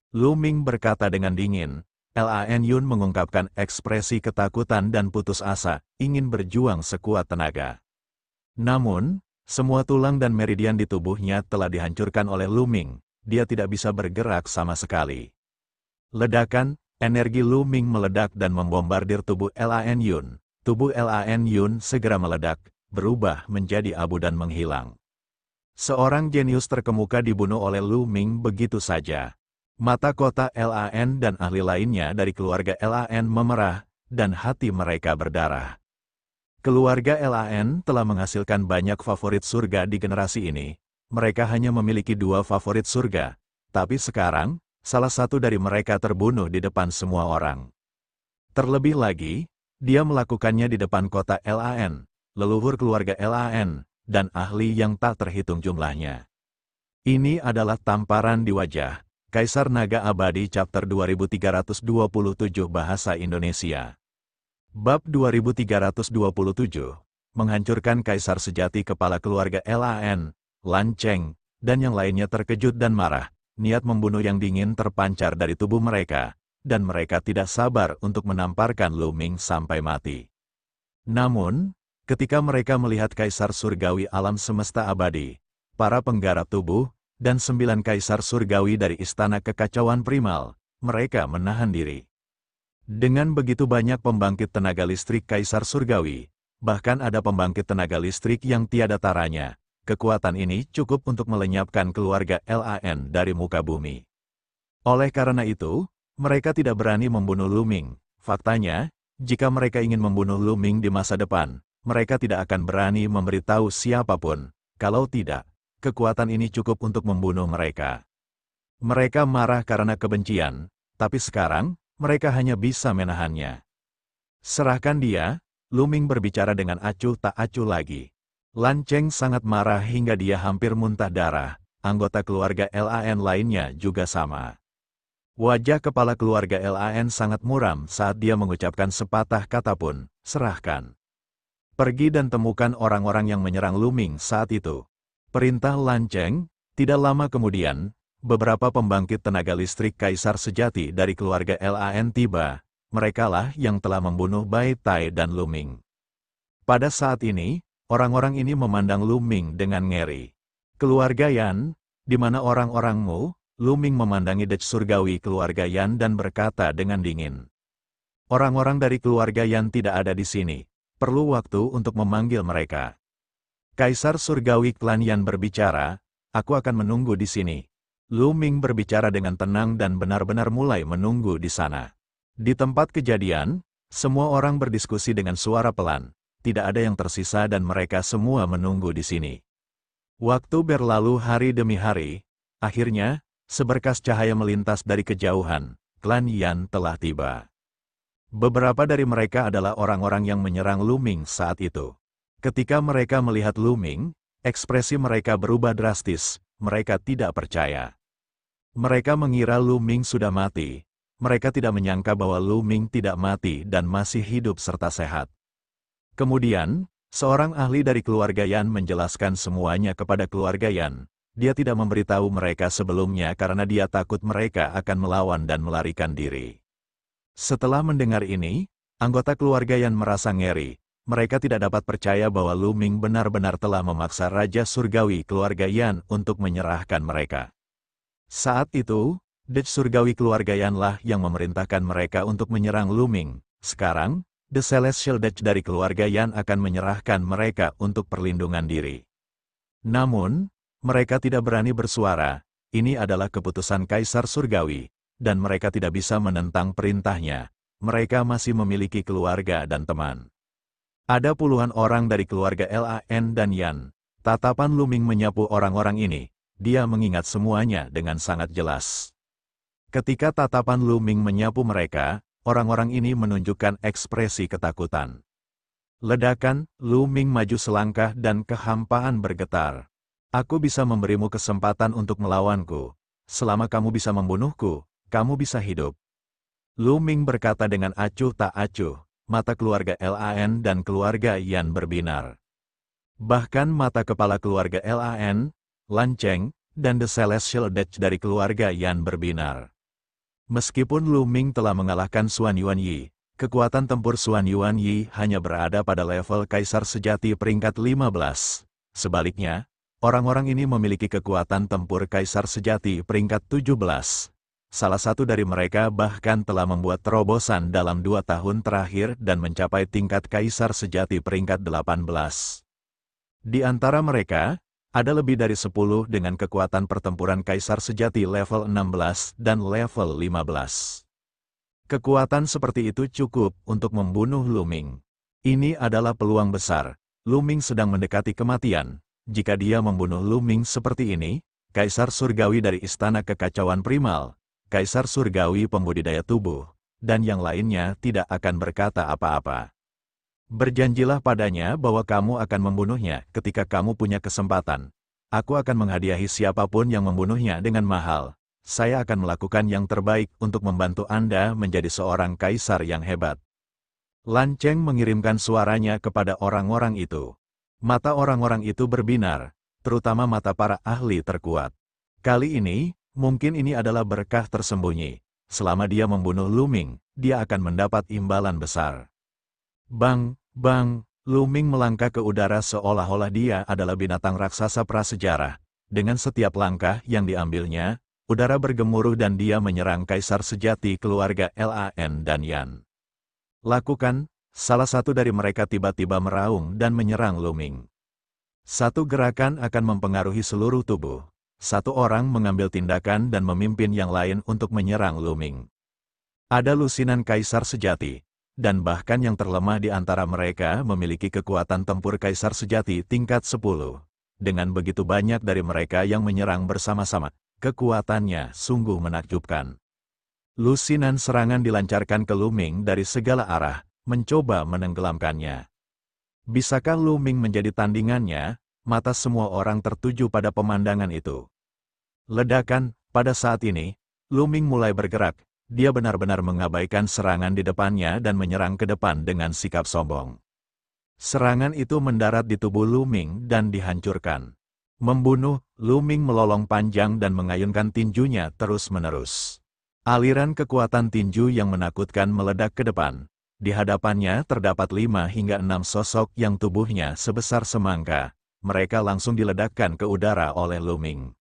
Lu Ming berkata dengan dingin. Lan Yun mengungkapkan ekspresi ketakutan dan putus asa, ingin berjuang sekuat tenaga. Namun, semua tulang dan meridian di tubuhnya telah dihancurkan oleh Lu Ming. Dia tidak bisa bergerak sama sekali. Ledakan, energi Lu Ming meledak dan membombardir tubuh Lan Yun. Tubuh Lan Yun segera meledak, berubah menjadi abu dan menghilang. Seorang jenius terkemuka dibunuh oleh Lu Ming begitu saja. Mata kota Lan dan ahli lainnya dari keluarga Lan memerah, dan hati mereka berdarah. Keluarga Lan telah menghasilkan banyak favorit surga di generasi ini. Mereka hanya memiliki 2 favorit surga, tapi sekarang, salah satu dari mereka terbunuh di depan semua orang. Terlebih lagi, dia melakukannya di depan kota Lan, leluhur keluarga Lan, dan ahli yang tak terhitung jumlahnya. Ini adalah tamparan di wajah. Kaisar Naga Abadi Chapter 2327 Bahasa Indonesia. Bab 2327, menghancurkan kaisar sejati kepala keluarga Lan Cheng, dan yang lainnya terkejut dan marah. Niat membunuh yang dingin terpancar dari tubuh mereka, dan mereka tidak sabar untuk menamparkan Lu Ming sampai mati. Namun, ketika mereka melihat kaisar surgawi alam semesta abadi, para penggarap tubuh, dan 9 kaisar surgawi dari istana kekacauan primal, mereka menahan diri. Dengan begitu banyak pembangkit tenaga listrik kaisar surgawi, bahkan ada pembangkit tenaga listrik yang tiada taranya, kekuatan ini cukup untuk melenyapkan keluarga Lan dari muka bumi. Oleh karena itu, mereka tidak berani membunuh Lu Ming. Faktanya, jika mereka ingin membunuh Lu Ming di masa depan, mereka tidak akan berani memberitahu siapapun. Kalau tidak, kekuatan ini cukup untuk membunuh mereka. Mereka marah karena kebencian, tapi sekarang, mereka hanya bisa menahannya. Serahkan dia, Lu Ming berbicara dengan acuh tak acuh lagi. Lan Cheng sangat marah hingga dia hampir muntah darah. Anggota keluarga Lan lainnya juga sama. Wajah kepala keluarga Lan sangat muram saat dia mengucapkan sepatah kata pun, serahkan. Pergi dan temukan orang-orang yang menyerang Lu Ming saat itu. Perintah Lan Cheng. Tidak lama kemudian, beberapa pembangkit tenaga listrik kaisar sejati dari keluarga Lan tiba. Merekalah yang telah membunuh Bai Tai dan Lu Ming. Pada saat ini, orang-orang ini memandang Lu Ming dengan ngeri. Keluarga Yan, di mana orang-orangmu? Lu Ming memandangi Dej surgawi keluarga Yan dan berkata dengan dingin. Orang-orang dari keluarga Yan tidak ada di sini. Perlu waktu untuk memanggil mereka. Kaisar surgawi klan Yan berbicara, aku akan menunggu di sini. Lu Ming berbicara dengan tenang dan benar-benar mulai menunggu di sana. Di tempat kejadian, semua orang berdiskusi dengan suara pelan. tidak ada yang tersisa dan mereka semua menunggu di sini. Waktu berlalu hari demi hari, akhirnya, seberkas cahaya melintas dari kejauhan, klan Yan telah tiba. Beberapa dari mereka adalah orang-orang yang menyerang Lu Ming saat itu. Ketika mereka melihat Lu Ming, ekspresi mereka berubah drastis, mereka tidak percaya. Mereka mengira Lu Ming sudah mati. Mereka tidak menyangka bahwa Lu Ming tidak mati dan masih hidup serta sehat. Kemudian, seorang ahli dari keluarga Yan menjelaskan semuanya kepada keluarga Yan. Dia tidak memberitahu mereka sebelumnya karena dia takut mereka akan melawan dan melarikan diri. Setelah mendengar ini, anggota keluarga Yan merasa ngeri. Mereka tidak dapat percaya bahwa Lu Ming benar-benar telah memaksa Raja Surgawi keluarga Yan untuk menyerahkan mereka. Saat itu, Dej Surgawi keluarga Yan lah yang memerintahkan mereka untuk menyerang Lu Ming. Sekarang, The Celestial Dej dari keluarga Yan akan menyerahkan mereka untuk perlindungan diri. Namun, mereka tidak berani bersuara. Ini adalah keputusan Kaisar Surgawi, dan mereka tidak bisa menentang perintahnya. Mereka masih memiliki keluarga dan teman. Ada puluhan orang dari keluarga Lan dan Yan. Tatapan Lu Ming menyapu orang-orang ini. Dia mengingat semuanya dengan sangat jelas. Ketika tatapan Lu Ming menyapu mereka, orang-orang ini menunjukkan ekspresi ketakutan. Ledakan, Lu Ming maju selangkah dan kehampaan bergetar. Aku bisa memberimu kesempatan untuk melawanku. Selama kamu bisa membunuhku, kamu bisa hidup. Lu Ming berkata dengan acuh tak acuh. Mata keluarga Lan dan keluarga Yan berbinar. Bahkan mata kepala keluarga Lan, Lan Cheng, dan The Celestial Dej dari keluarga Yan berbinar. Meskipun Lu Ming telah mengalahkan Xuan Yuanyi, kekuatan tempur Xuan Yuanyi hanya berada pada level Kaisar Sejati peringkat 15. Sebaliknya, orang-orang ini memiliki kekuatan tempur Kaisar Sejati peringkat 17. Salah satu dari mereka bahkan telah membuat terobosan dalam 2 tahun terakhir dan mencapai tingkat Kaisar Sejati peringkat 18. Di antara mereka, ada lebih dari 10 dengan kekuatan pertempuran Kaisar Sejati level 16 dan level 15. Kekuatan seperti itu cukup untuk membunuh Lu Ming. Ini adalah peluang besar. Lu Ming sedang mendekati kematian. Jika dia membunuh Lu Ming seperti ini, Kaisar Surgawi dari Istana Kekacauan Primal, Kaisar Surgawi pembudidaya tubuh, dan yang lainnya tidak akan berkata apa-apa. Berjanjilah padanya bahwa kamu akan membunuhnya ketika kamu punya kesempatan. Aku akan menghadiahi siapapun yang membunuhnya dengan mahal. Saya akan melakukan yang terbaik untuk membantu Anda menjadi seorang kaisar yang hebat. Lan Cheng mengirimkan suaranya kepada orang-orang itu. Mata orang-orang itu berbinar, terutama mata para ahli terkuat. Kali ini, mungkin ini adalah berkah tersembunyi. Selama dia membunuh Lu Ming, dia akan mendapat imbalan besar. Bang! Bang, Lu Ming melangkah ke udara seolah-olah dia adalah binatang raksasa prasejarah. Dengan setiap langkah yang diambilnya, udara bergemuruh dan dia menyerang Kaisar Sejati keluarga Lan dan Yan. Lakukan, salah satu dari mereka tiba-tiba meraung dan menyerang Lu Ming. Satu gerakan akan mempengaruhi seluruh tubuh. Satu orang mengambil tindakan dan memimpin yang lain untuk menyerang Lu Ming. Ada lusinan Kaisar Sejati. Dan bahkan yang terlemah di antara mereka memiliki kekuatan tempur Kaisar Sejati tingkat 10. Dengan begitu banyak dari mereka yang menyerang bersama-sama, kekuatannya sungguh menakjubkan. Lusinan serangan dilancarkan ke Lu Ming dari segala arah, mencoba menenggelamkannya. Bisakah Lu Ming menjadi tandingannya? Mata semua orang tertuju pada pemandangan itu. Ledakan, pada saat ini, Lu Ming mulai bergerak. Dia benar-benar mengabaikan serangan di depannya dan menyerang ke depan dengan sikap sombong. Serangan itu mendarat di tubuh Lu Ming dan dihancurkan. Membunuh, Lu Ming melolong panjang dan mengayunkan tinjunya terus-menerus. Aliran kekuatan tinju yang menakutkan meledak ke depan. Di hadapannya terdapat 5 hingga 6 sosok yang tubuhnya sebesar semangka. Mereka langsung diledakkan ke udara oleh Lu Ming.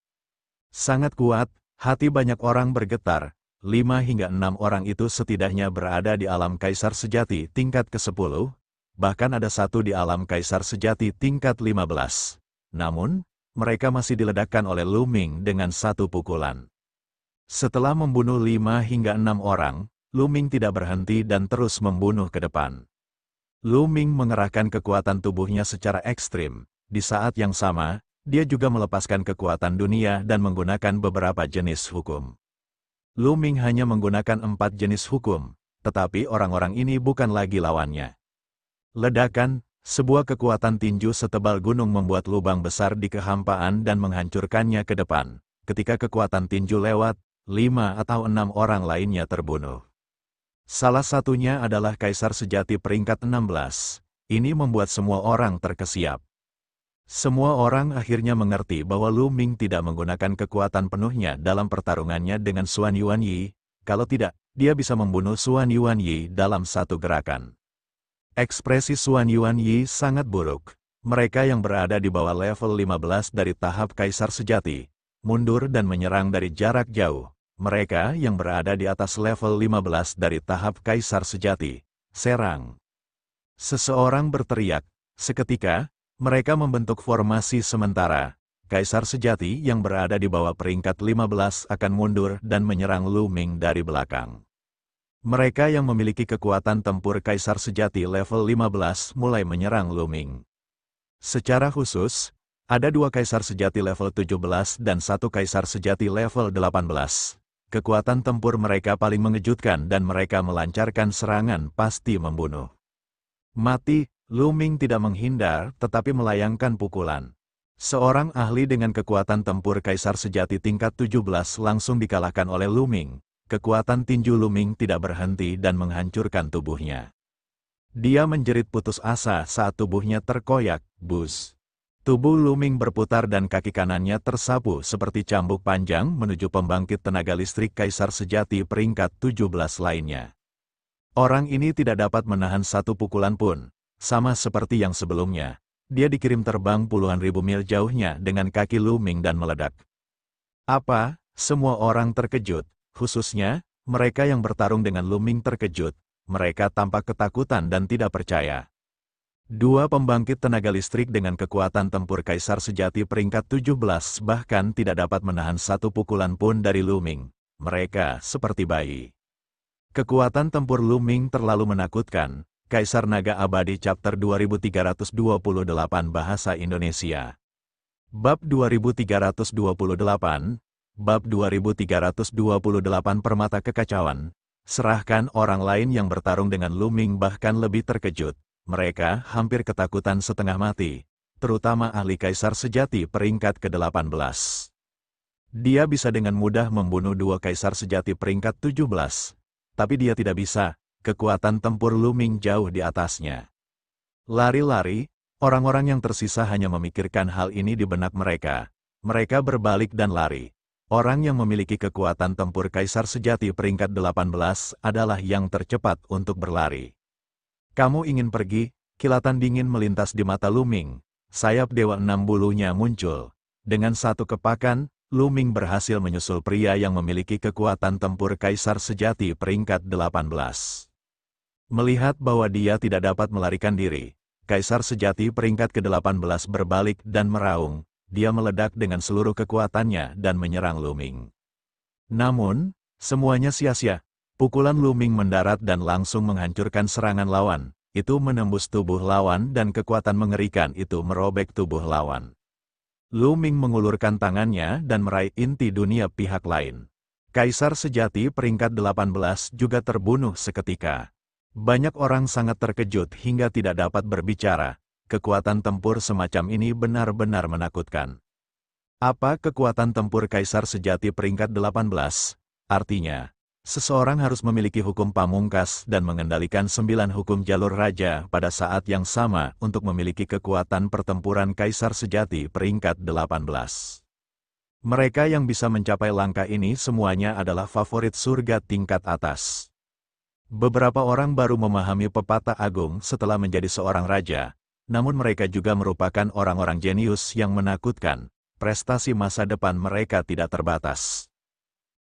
Sangat kuat, hati banyak orang bergetar. 5 hingga 6 orang itu setidaknya berada di alam Kaisar Sejati tingkat ke-10, bahkan ada satu di alam Kaisar Sejati tingkat 15. Namun, mereka masih diledakkan oleh Lu Ming dengan satu pukulan. Setelah membunuh 5 hingga 6 orang, Lu Ming tidak berhenti dan terus membunuh ke depan. Lu Ming mengerahkan kekuatan tubuhnya secara ekstrim. Di saat yang sama, dia juga melepaskan kekuatan dunia dan menggunakan beberapa jenis hukum. Lu Ming hanya menggunakan 4 jenis hukum, tetapi orang-orang ini bukan lagi lawannya. Ledakan, sebuah kekuatan tinju setebal gunung membuat lubang besar di kehampaan dan menghancurkannya ke depan. Ketika kekuatan tinju lewat, 5 atau 6 orang lainnya terbunuh. Salah satunya adalah Kaisar Sejati peringkat 16. Ini membuat semua orang terkesiap. Semua orang akhirnya mengerti bahwa Lu Ming tidak menggunakan kekuatan penuhnya dalam pertarungannya dengan Xuan Yuanyi. Kalau tidak, dia bisa membunuh Xuan Yuanyi dalam satu gerakan. Ekspresi Xuan Yuanyi sangat buruk. Mereka yang berada di bawah level 15 dari tahap Kaisar Sejati, mundur dan menyerang dari jarak jauh. Mereka yang berada di atas level 15 dari tahap Kaisar Sejati, serang. Seseorang berteriak. Seketika, mereka membentuk formasi sementara. Kaisar Sejati yang berada di bawah peringkat 15 akan mundur dan menyerang Lu Ming dari belakang. Mereka yang memiliki kekuatan tempur Kaisar Sejati level 15 mulai menyerang Lu Ming. Secara khusus, ada 2 Kaisar Sejati level 17 dan 1 Kaisar Sejati level 18. Kekuatan tempur mereka paling mengejutkan dan mereka melancarkan serangan pasti membunuh. Mati, Lu Ming tidak menghindar tetapi melayangkan pukulan. Seorang ahli dengan kekuatan tempur Kaisar Sejati tingkat 17 langsung dikalahkan oleh Lu Ming. Kekuatan tinju Lu Ming tidak berhenti dan menghancurkan tubuhnya. Dia menjerit putus asa saat tubuhnya terkoyak, bus. Tubuh Lu Ming berputar dan kaki kanannya tersapu seperti cambuk panjang menuju pembangkit tenaga listrik Kaisar Sejati peringkat 17 lainnya. Orang ini tidak dapat menahan satu pukulan pun, sama seperti yang sebelumnya. Dia dikirim terbang puluhan ribu mil jauhnya dengan kaki Lu Ming dan meledak. Apa? Semua orang terkejut. Khususnya, mereka yang bertarung dengan Lu Ming terkejut. Mereka tampak ketakutan dan tidak percaya. 2 pembangkit tenaga listrik dengan kekuatan tempur Kaisar Sejati peringkat 17 bahkan tidak dapat menahan satu pukulan pun dari Lu Ming. Mereka seperti bayi. Kekuatan tempur Lu Ming terlalu menakutkan. Kaisar Naga Abadi Chapter 2328 Bahasa Indonesia. Bab 2328. Bab 2328 Permata Kekacauan. Serahkan orang lain yang bertarung dengan Lu Ming bahkan lebih terkejut. Mereka hampir ketakutan setengah mati. Terutama ahli Kaisar Sejati peringkat ke-18. Dia bisa dengan mudah membunuh 2 Kaisar Sejati peringkat 17. Tapi dia tidak bisa. Kekuatan tempur Lu Ming jauh di atasnya. Lari-lari, orang-orang yang tersisa hanya memikirkan hal ini di benak mereka. Mereka berbalik dan lari. Orang yang memiliki kekuatan tempur Kaisar Sejati peringkat 18 adalah yang tercepat untuk berlari. Kamu ingin pergi? Kilatan dingin melintas di mata Lu Ming. Sayap Dewa 6 bulunya muncul. Dengan satu kepakan, Lu Ming berhasil menyusul pria yang memiliki kekuatan tempur Kaisar Sejati peringkat 18. Melihat bahwa dia tidak dapat melarikan diri, Kaisar Sejati peringkat ke-18 berbalik dan meraung. Dia meledak dengan seluruh kekuatannya dan menyerang Lu Ming. Namun, semuanya sia-sia. Pukulan Lu Ming mendarat dan langsung menghancurkan serangan lawan. Itu menembus tubuh lawan dan kekuatan mengerikan itu merobek tubuh lawan. Lu Ming mengulurkan tangannya dan meraih inti dunia pihak lain. Kaisar Sejati peringkat 18 juga terbunuh seketika. Banyak orang sangat terkejut hingga tidak dapat berbicara. Kekuatan tempur semacam ini benar-benar menakutkan. Apa kekuatan tempur Kaisar Sejati peringkat 18? Artinya, seseorang harus memiliki hukum pamungkas dan mengendalikan 9 hukum jalur raja pada saat yang sama untuk memiliki kekuatan pertempuran Kaisar Sejati peringkat 18. Mereka yang bisa mencapai langkah ini semuanya adalah favorit surga tingkat atas. Beberapa orang baru memahami pepatah agung setelah menjadi seorang raja. Namun mereka juga merupakan orang-orang jenius yang menakutkan. Prestasi masa depan mereka tidak terbatas.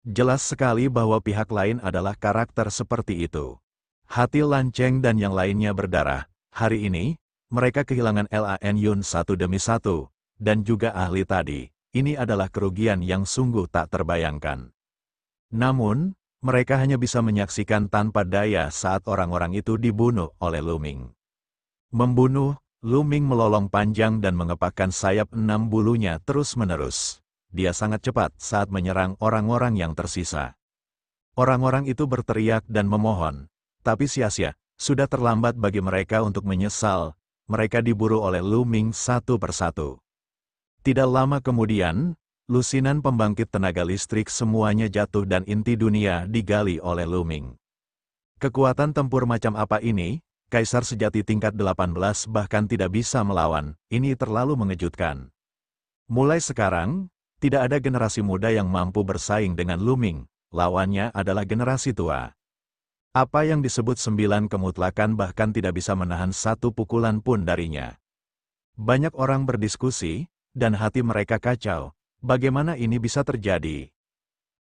Jelas sekali bahwa pihak lain adalah karakter seperti itu. Hati Lan Cheng dan yang lainnya berdarah. Hari ini, mereka kehilangan Lan Yun satu demi satu, dan juga ahli tadi. Ini adalah kerugian yang sungguh tak terbayangkan. Namun, mereka hanya bisa menyaksikan tanpa daya saat orang-orang itu dibunuh oleh Lu Ming. Membunuh, Lu Ming melolong panjang dan mengepakkan sayap 6 bulunya terus-menerus. Dia sangat cepat saat menyerang orang-orang yang tersisa. Orang-orang itu berteriak dan memohon. Tapi sia-sia, sudah terlambat bagi mereka untuk menyesal. Mereka diburu oleh Lu Ming satu persatu. Tidak lama kemudian, lusinan pembangkit tenaga listrik semuanya jatuh dan inti dunia digali oleh Lu Ming. Kekuatan tempur macam apa ini? Kaisar sejati tingkat 18 bahkan tidak bisa melawan, ini terlalu mengejutkan. Mulai sekarang, tidak ada generasi muda yang mampu bersaing dengan Lu Ming, lawannya adalah generasi tua. Apa yang disebut 9 kemutlakan bahkan tidak bisa menahan satu pukulan pun darinya. Banyak orang berdiskusi, dan hati mereka kacau, bagaimana ini bisa terjadi?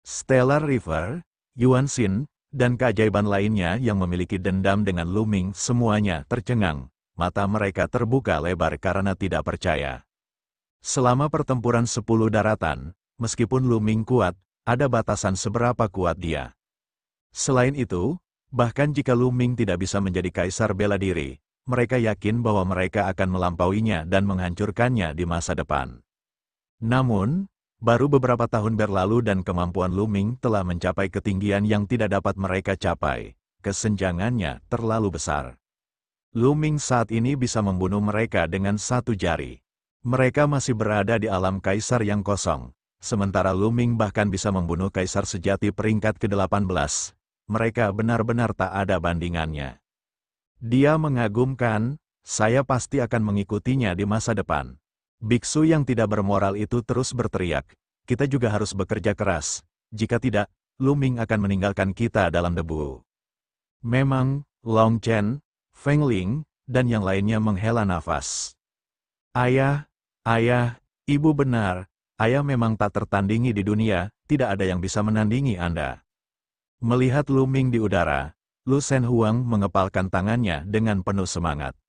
Stellar River, Yuan Xin, dan keajaiban lainnya yang memiliki dendam dengan Lu Ming semuanya tercengang, mata mereka terbuka lebar karena tidak percaya. Selama pertempuran 10 daratan, meskipun Lu Ming kuat, ada batasan seberapa kuat dia. Selain itu, bahkan jika Lu Ming tidak bisa menjadi kaisar bela diri, mereka yakin bahwa mereka akan melampauinya dan menghancurkannya di masa depan. Namun, baru beberapa tahun berlalu dan kemampuan Lu Ming telah mencapai ketinggian yang tidak dapat mereka capai. Kesenjangannya terlalu besar. Lu Ming saat ini bisa membunuh mereka dengan satu jari. Mereka masih berada di alam kaisar yang kosong. Sementara Lu Ming bahkan bisa membunuh kaisar sejati peringkat ke-18. Mereka benar-benar tak ada bandingannya. Dia mengagumkan, saya pasti akan mengikutinya di masa depan. Biksu yang tidak bermoral itu terus berteriak, kita juga harus bekerja keras, jika tidak, Lu Ming akan meninggalkan kita dalam debu. Memang, Long Chen, Feng Ling, dan yang lainnya menghela nafas. Ayah, ibu benar, ayah memang tak tertandingi di dunia, tidak ada yang bisa menandingi Anda. Melihat Lu Ming di udara, Lu Shen Huang mengepalkan tangannya dengan penuh semangat.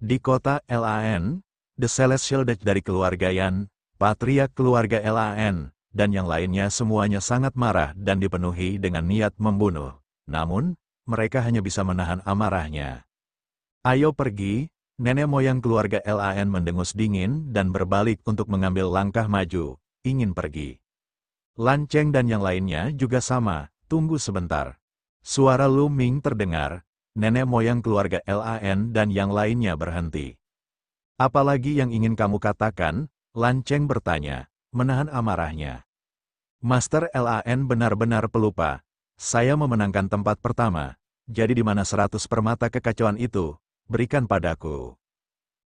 Di kota Lan, The Celestial Dutch dari keluarga Yan, patriark keluarga Lan, dan yang lainnya semuanya sangat marah dan dipenuhi dengan niat membunuh. Namun, mereka hanya bisa menahan amarahnya. Ayo pergi, nenek moyang keluarga Lan mendengus dingin dan berbalik untuk mengambil langkah maju, ingin pergi. Lan Cheng dan yang lainnya juga sama, tunggu sebentar. Suara Lu Ming terdengar, nenek moyang keluarga Lan dan yang lainnya berhenti. Apalagi yang ingin kamu katakan? Lan Cheng bertanya, menahan amarahnya. Master Lan benar-benar pelupa. Saya memenangkan tempat pertama. Jadi di mana 100 permata kekacauan itu? Berikan padaku.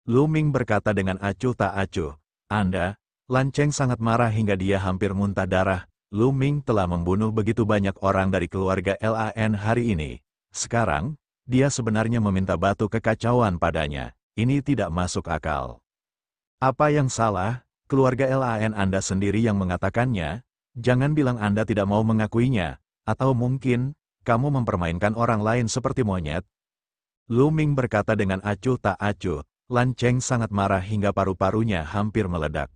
Lu Ming berkata dengan acuh tak acuh. Anda, Lan Cheng sangat marah hingga dia hampir muntah darah. Lu Ming telah membunuh begitu banyak orang dari keluarga Lan hari ini. Sekarang, dia sebenarnya meminta batu kekacauan padanya. Ini tidak masuk akal. Apa yang salah? Keluarga Lan Anda sendiri yang mengatakannya. Jangan bilang Anda tidak mau mengakuinya. Atau mungkin, kamu mempermainkan orang lain seperti monyet. Lu Ming berkata dengan acuh tak acuh. Lan Cheng sangat marah hingga paru-parunya hampir meledak.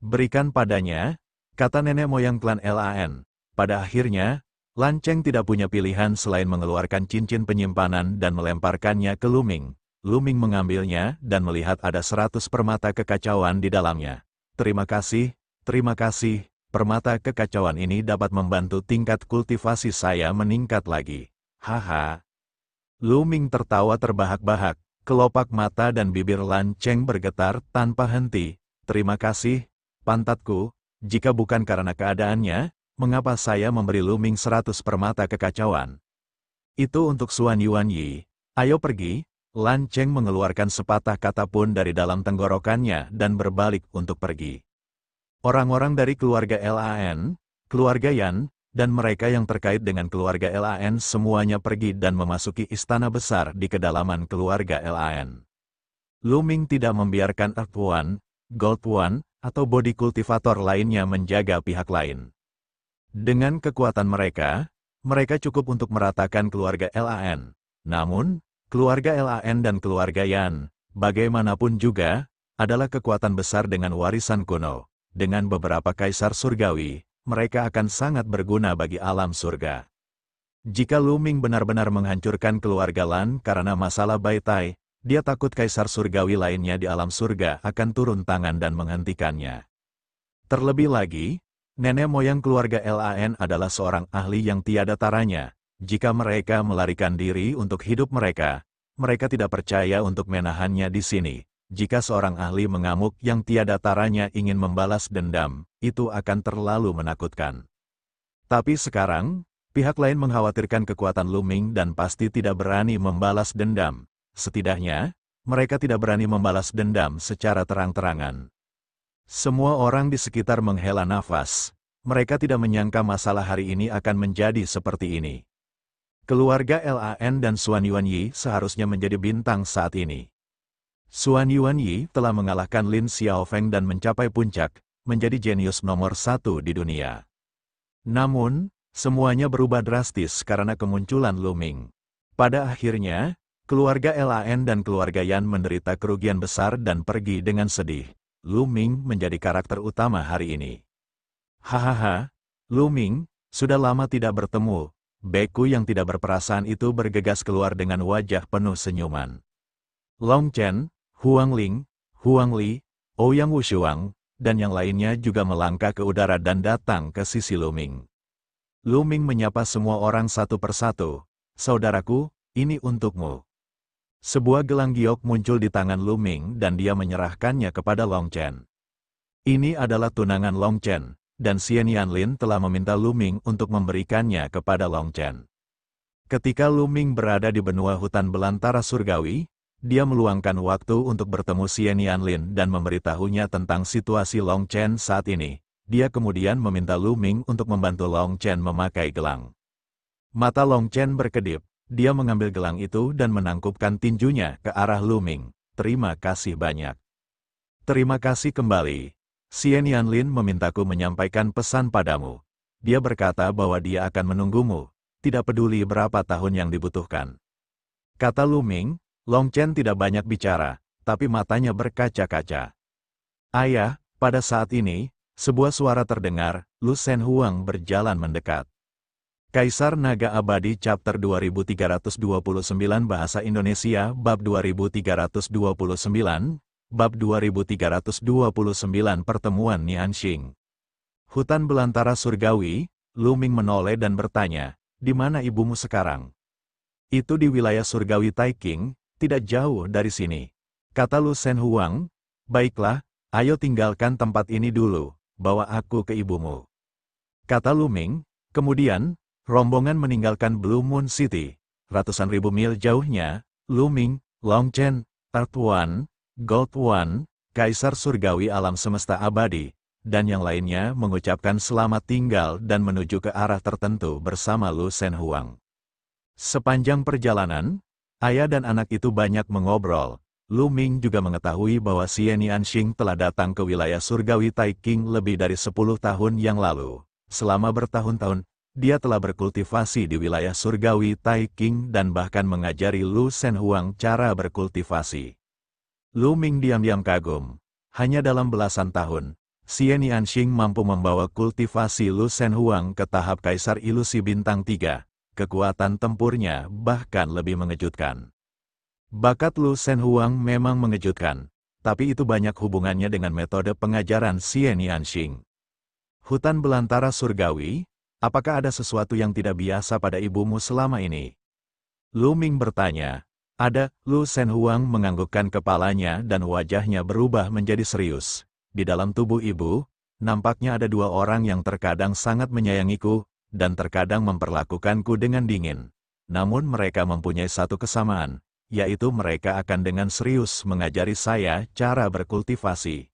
Berikan padanya, kata nenek moyang klan Lan. Pada akhirnya, Lan Cheng tidak punya pilihan selain mengeluarkan cincin penyimpanan dan melemparkannya ke Lu Ming. Lu Ming mengambilnya dan melihat ada 100 permata kekacauan di dalamnya. Terima kasih, permata kekacauan ini dapat membantu tingkat kultivasi saya meningkat lagi. Haha. Lu Ming tertawa terbahak-bahak, kelopak mata dan bibir Lan Cheng bergetar tanpa henti. Terima kasih, pantatku, jika bukan karena keadaannya, mengapa saya memberi Lu Ming 100 permata kekacauan? Itu untuk Xuan Yuanyi. Ayo pergi. Lan Cheng mengeluarkan sepatah kata pun dari dalam tenggorokannya dan berbalik untuk pergi. Orang-orang dari keluarga Lan, keluarga Yan, dan mereka yang terkait dengan keluarga Lan semuanya pergi dan memasuki istana besar di kedalaman keluarga Lan. Lu Ming tidak membiarkan Earth One, Gold One, atau body kultivator lainnya menjaga pihak lain. Dengan kekuatan mereka cukup untuk meratakan keluarga Lan. Namun, keluarga Lan dan keluarga Yan, bagaimanapun juga, adalah kekuatan besar dengan warisan kuno. Dengan beberapa kaisar surgawi, mereka akan sangat berguna bagi alam surga. Jika Lu Ming benar-benar menghancurkan keluarga Lan karena masalah Baitai, Dia takut kaisar surgawi lainnya di alam surga akan turun tangan dan menghentikannya. Terlebih lagi, nenek moyang keluarga Lan adalah seorang ahli yang tiada taranya. Jika mereka melarikan diri untuk hidup mereka tidak percaya untuk menahannya di sini. Jika seorang ahli mengamuk yang tiada taranya ingin membalas dendam, itu akan terlalu menakutkan. Tapi sekarang, pihak lain mengkhawatirkan kekuatan Lu Ming dan pasti tidak berani membalas dendam. Setidaknya, mereka tidak berani membalas dendam secara terang-terangan. Semua orang di sekitar menghela nafas. Mereka tidak menyangka masalah hari ini akan menjadi seperti ini. Keluarga Lan dan Xuan Yuanyi seharusnya menjadi bintang saat ini. Xuan Yuanyi telah mengalahkan Lin Xiaofeng dan mencapai puncak, menjadi jenius nomor 1 di dunia. Namun, semuanya berubah drastis karena kemunculan Lu Ming. Pada akhirnya, keluarga Lan dan keluarga Yan menderita kerugian besar dan pergi dengan sedih. Lu Ming menjadi karakter utama hari ini. Hahaha, Lu Ming, sudah lama tidak bertemu. Beku yang tidak berperasaan itu bergegas keluar dengan wajah penuh senyuman. Long Chen, Huang Ling, Huang Li, Ouyang Wushuang, dan yang lainnya juga melangkah ke udara dan datang ke sisi Lu Ming. Lu Ming menyapa semua orang satu persatu. Saudaraku, ini untukmu. Sebuah gelang giok muncul di tangan Lu Ming dan dia menyerahkannya kepada Long Chen. Ini adalah tunangan Long Chen, dan Xian Yanlin telah meminta Lu Ming untuk memberikannya kepada Long Chen. Ketika Lu Ming berada di benua hutan belantara surgawi, dia meluangkan waktu untuk bertemu Xian Yanlin dan memberitahunya tentang situasi Long Chen saat ini. Dia kemudian meminta Lu Ming untuk membantu Long Chen memakai gelang. Mata Long Chen berkedip. Dia mengambil gelang itu dan menangkupkan tinjunya ke arah Lu Ming. Terima kasih banyak. Terima kasih kembali. Xian Yanlin memintaku menyampaikan pesan padamu. Dia berkata bahwa dia akan menunggumu, tidak peduli berapa tahun yang dibutuhkan. Kata Lu Ming, Long Chen tidak banyak bicara, tapi matanya berkaca-kaca. Ayah, pada saat ini, sebuah suara terdengar, Lu Shen Huang berjalan mendekat. Kaisar Naga Abadi Chapter 2329 Bahasa Indonesia Bab 2329 Bab 2329 Pertemuan Nianxing. Hutan belantara surgawi, Lu Ming menoleh dan bertanya, di mana ibumu sekarang? Itu di wilayah surgawi Taiking, tidak jauh dari sini. Kata Lu Shen Huang, baiklah, ayo tinggalkan tempat ini dulu, bawa aku ke ibumu. Kata Lu Ming, kemudian, rombongan meninggalkan Blue Moon City. Ratusan ribu mil jauhnya, Lu Ming, Long Chen, Earth One, Gold One, Kaisar Surgawi Alam Semesta Abadi, dan yang lainnya mengucapkan selamat tinggal dan menuju ke arah tertentu bersama Lu Shen Huang. Sepanjang perjalanan, ayah dan anak itu banyak mengobrol. Lu Ming juga mengetahui bahwa Xian Yanxing telah datang ke wilayah surgawi Taiking lebih dari 10 tahun yang lalu. Selama bertahun-tahun, dia telah berkultivasi di wilayah surgawi Taiking dan bahkan mengajari Lu Shen Huang cara berkultivasi. Lu Ming diam-diam kagum. Hanya dalam belasan tahun, Xian Yanxing mampu membawa kultivasi Lu Shen Huang ke tahap Kaisar Ilusi Bintang 3. Kekuatan tempurnya bahkan lebih mengejutkan. Bakat Lu Shen Huang memang mengejutkan, tapi itu banyak hubungannya dengan metode pengajaran Xian Yanxing. Hutan belantara surgawi. Apakah ada sesuatu yang tidak biasa pada ibumu selama ini? Lu Ming bertanya. Ada. Lu Shen Huang menganggukkan kepalanya dan wajahnya berubah menjadi serius. Di dalam tubuh ibu, nampaknya ada dua orang yang terkadang sangat menyayangiku, dan terkadang memperlakukanku dengan dingin. Namun mereka mempunyai satu kesamaan, yaitu mereka akan dengan serius mengajari saya cara berkultivasi.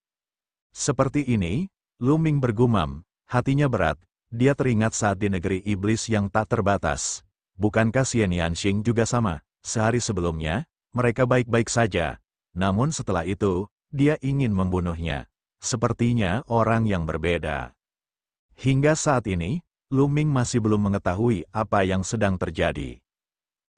Seperti ini, Lu Ming bergumam, hatinya berat. Dia teringat saat di negeri iblis yang tak terbatas. Bukankah Xian Yanxing juga sama? Sehari sebelumnya, mereka baik-baik saja. Namun setelah itu, dia ingin membunuhnya. Sepertinya orang yang berbeda. Hingga saat ini, Lu Ming masih belum mengetahui apa yang sedang terjadi.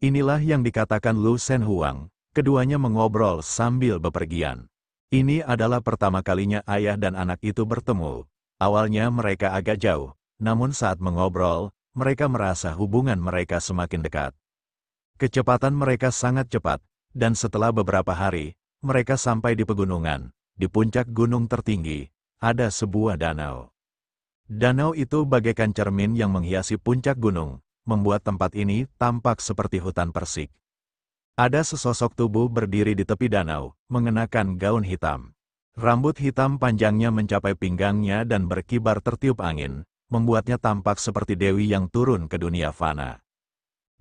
Inilah yang dikatakan Lu Shen Huang. Keduanya mengobrol sambil bepergian. Ini adalah pertama kalinya ayah dan anak itu bertemu. Awalnya mereka agak jauh. Namun saat mengobrol, mereka merasa hubungan mereka semakin dekat. Kecepatan mereka sangat cepat, dan setelah beberapa hari, mereka sampai di pegunungan. Di puncak gunung tertinggi, ada sebuah danau. Danau itu bagaikan cermin yang menghiasi puncak gunung, membuat tempat ini tampak seperti hutan persik. Ada sesosok tubuh berdiri di tepi danau, mengenakan gaun hitam. Rambut hitam panjangnya mencapai pinggangnya dan berkibar tertiup angin, membuatnya tampak seperti dewi yang turun ke dunia fana.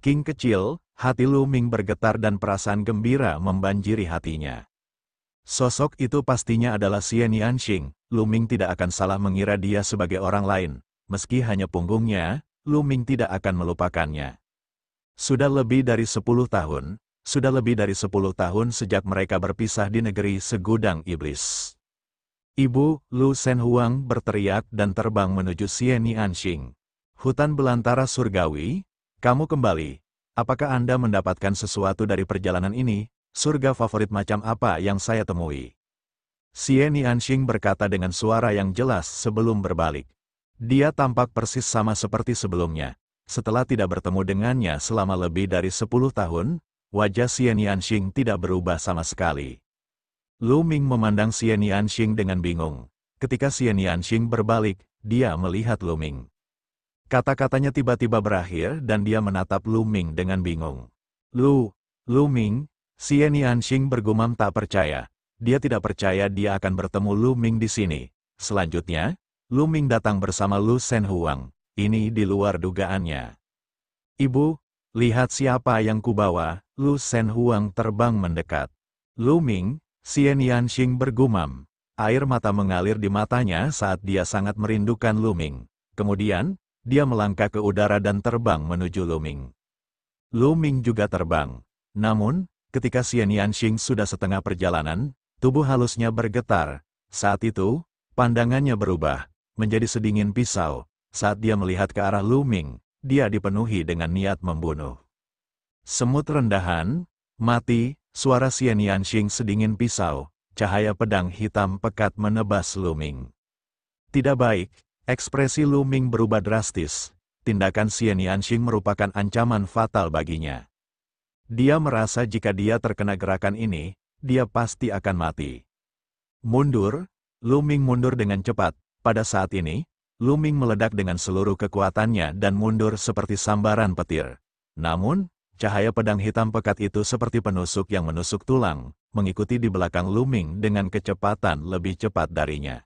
King kecil, hati Lu Ming bergetar dan perasaan gembira membanjiri hatinya. Sosok itu pastinya adalah Xian Yanxing. Lu Ming tidak akan salah mengira dia sebagai orang lain. Meski hanya punggungnya, Lu Ming tidak akan melupakannya. Sudah lebih dari 10 tahun, sejak mereka berpisah di negeri segudang iblis. Ibu, Lu Shenhuang berteriak dan terbang menuju Xian Yanxing. Hutan belantara surgawi, kamu kembali. Apakah Anda mendapatkan sesuatu dari perjalanan ini? Surga favorit macam apa yang saya temui? Xian Yanxing berkata dengan suara yang jelas sebelum berbalik. Dia tampak persis sama seperti sebelumnya. Setelah tidak bertemu dengannya selama lebih dari 10 tahun, wajah Xian Yanxing tidak berubah sama sekali. Lu Ming memandang Xian Yanxing dengan bingung. Ketika Xian Yanxing berbalik, dia melihat Lu Ming. Kata-katanya tiba-tiba berakhir dan dia menatap Lu Ming dengan bingung. Lu Ming, Xian Yanxing bergumam tak percaya. Dia tidak percaya dia akan bertemu Lu Ming di sini. Selanjutnya, Lu Ming datang bersama Lu Shenhuang. Ini di luar dugaannya. Ibu, lihat siapa yang kubawa. Lu Shenhuang terbang mendekat. Lu Ming, Xian Yanxing bergumam. Air mata mengalir di matanya saat dia sangat merindukan Lu Ming. Kemudian, dia melangkah ke udara dan terbang menuju Lu Ming. Lu Ming juga terbang. Namun, ketika Xian Yanxing sudah setengah perjalanan, tubuh halusnya bergetar. Saat itu, pandangannya berubah, menjadi sedingin pisau. Saat dia melihat ke arah Lu Ming, dia dipenuhi dengan niat membunuh. Semut rendahan, mati, suara Xian Yanxing sedingin pisau, cahaya pedang hitam pekat menebas Lu Ming. Tidak baik, ekspresi Lu Ming berubah drastis. Tindakan Xian Yanxing merupakan ancaman fatal baginya. Dia merasa jika dia terkena gerakan ini, dia pasti akan mati. Mundur, Lu Ming mundur dengan cepat. Pada saat ini, Lu Ming meledak dengan seluruh kekuatannya dan mundur seperti sambaran petir. Namun, cahaya pedang hitam pekat itu seperti penusuk yang menusuk tulang, mengikuti di belakang Lu Ming dengan kecepatan lebih cepat darinya.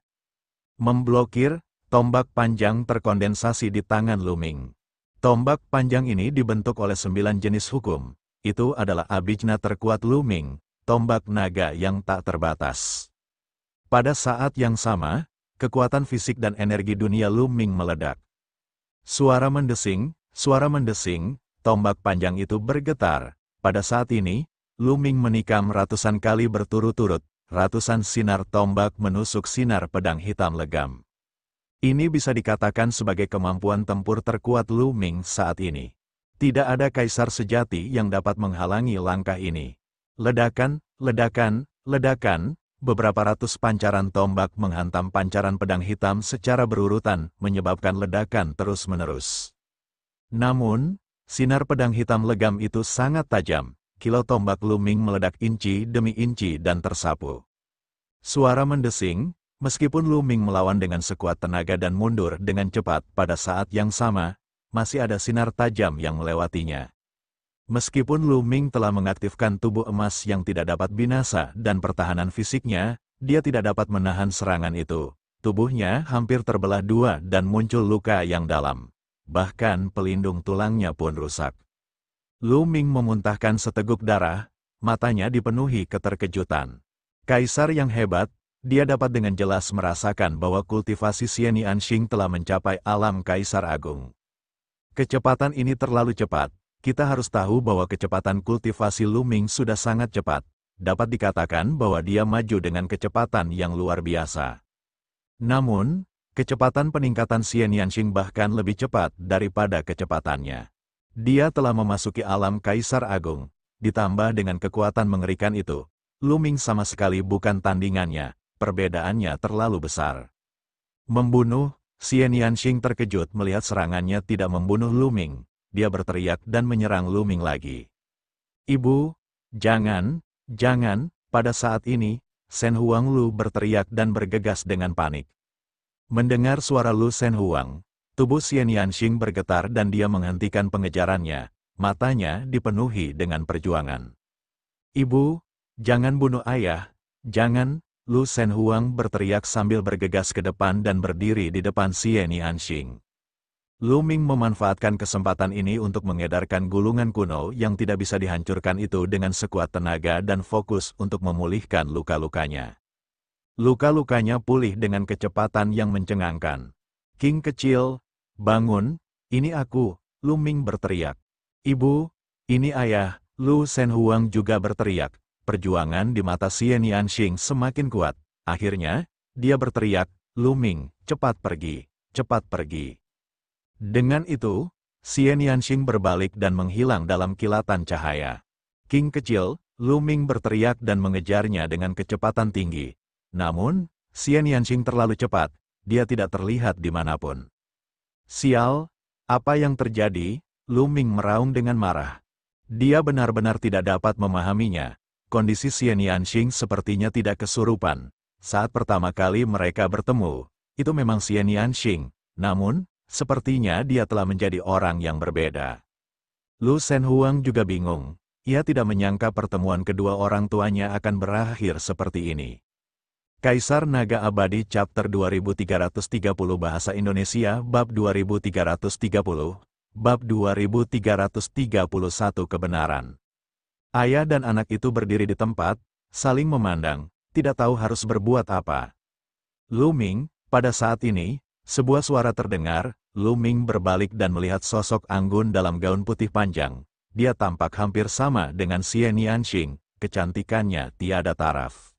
Memblokir, tombak panjang terkondensasi di tangan Lu Ming. Tombak panjang ini dibentuk oleh 9 jenis hukum. Itu adalah abijna terkuat Lu Ming, tombak naga yang tak terbatas. Pada saat yang sama, kekuatan fisik dan energi dunia Lu Ming meledak. Suara mendesing, tombak panjang itu bergetar. Pada saat ini, Lu Ming menikam ratusan kali berturut-turut, ratusan sinar tombak menusuk sinar pedang hitam legam. Ini bisa dikatakan sebagai kemampuan tempur terkuat Lu Ming saat ini. Tidak ada kaisar sejati yang dapat menghalangi langkah ini. Ledakan, ledakan, ledakan, beberapa ratus pancaran tombak menghantam pancaran pedang hitam secara berurutan, menyebabkan ledakan terus-menerus. Namun, sinar pedang hitam legam itu sangat tajam. Kilau tombak Lu Ming meledak inci demi inci dan tersapu. Suara mendesing, meskipun Lu Ming melawan dengan sekuat tenaga dan mundur dengan cepat pada saat yang sama, masih ada sinar tajam yang melewatinya. Meskipun Lu Ming telah mengaktifkan tubuh emas yang tidak dapat binasa dan pertahanan fisiknya, dia tidak dapat menahan serangan itu. Tubuhnya hampir terbelah dua dan muncul luka yang dalam. Bahkan pelindung tulangnya pun rusak. Lu Ming memuntahkan seteguk darah, matanya dipenuhi keterkejutan. Kaisar yang hebat, dia dapat dengan jelas merasakan bahwa kultivasi Xian Yanxing telah mencapai alam Kaisar Agung. Kecepatan ini terlalu cepat. Kita harus tahu bahwa kecepatan kultivasi Lu Ming sudah sangat cepat. Dapat dikatakan bahwa dia maju dengan kecepatan yang luar biasa. Namun, kecepatan peningkatan Xian Yanxing bahkan lebih cepat daripada kecepatannya. Dia telah memasuki alam Kaisar Agung. Ditambah dengan kekuatan mengerikan itu, Lu Ming sama sekali bukan tandingannya. Perbedaannya terlalu besar. Membunuh, Xian Yanxing terkejut melihat serangannya tidak membunuh Lu Ming. Dia berteriak dan menyerang Lu Ming lagi. Ibu, Jangan, jangan, pada saat ini, Shen Huanglu berteriak dan bergegas dengan panik. Mendengar suara Lu Shen Huang, tubuh Xian Yanxing bergetar dan dia menghentikan pengejarannya, matanya dipenuhi dengan perjuangan. Ibu, jangan bunuh ayah, jangan, Lu Shen Huang berteriak sambil bergegas ke depan dan berdiri di depan Xian Yanxing. Lu Ming memanfaatkan kesempatan ini untuk mengedarkan gulungan kuno yang tidak bisa dihancurkan itu dengan sekuat tenaga dan fokus untuk memulihkan luka-lukanya. Luka-lukanya pulih dengan kecepatan yang mencengangkan. King kecil, bangun, ini aku, Lu Ming berteriak. Ibu, ini ayah, Lu Shen Huang juga berteriak. Perjuangan di mata Xian Yanxing semakin kuat. Akhirnya, dia berteriak, Lu Ming, cepat pergi, cepat pergi. Dengan itu, Xian Yanxing berbalik dan menghilang dalam kilatan cahaya. King kecil, Lu Ming berteriak dan mengejarnya dengan kecepatan tinggi. Namun, Xian Yanxing terlalu cepat, dia tidak terlihat dimanapun. Sial, apa yang terjadi? Lu Ming meraung dengan marah. Dia benar-benar tidak dapat memahaminya. Kondisi Xian Yanxing sepertinya tidak kesurupan. Saat pertama kali mereka bertemu, itu memang Xian Yanxing. Namun, sepertinya dia telah menjadi orang yang berbeda. Lu Shen Huang juga bingung. Ia tidak menyangka pertemuan kedua orang tuanya akan berakhir seperti ini. Kaisar Naga Abadi Chapter 2330 Bahasa Indonesia Bab 2330 Bab 2331 Kebenaran. Ayah dan anak itu berdiri di tempat, saling memandang, tidak tahu harus berbuat apa. Lu Ming, pada saat ini, sebuah suara terdengar, Lu Ming berbalik dan melihat sosok anggun dalam gaun putih panjang. Dia tampak hampir sama dengan Xian Yanxing, kecantikannya tiada taraf.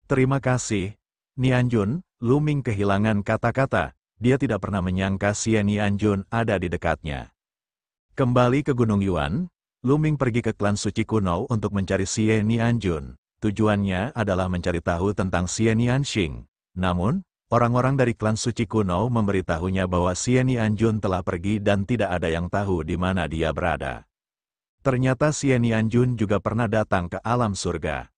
Terima kasih, Nianjun, Lu Ming kehilangan kata-kata, dia tidak pernah menyangka Xian Yanjun ada di dekatnya. Kembali ke Gunung Yuan, Lu Ming pergi ke klan suci kuno untuk mencari Xian Yanjun. Tujuannya adalah mencari tahu tentang Xian Yanxing. Namun, orang-orang dari klan suci kuno memberitahunya bahwa Xian Yanjun telah pergi dan tidak ada yang tahu di mana dia berada. Ternyata Xian Yanjun juga pernah datang ke alam surga.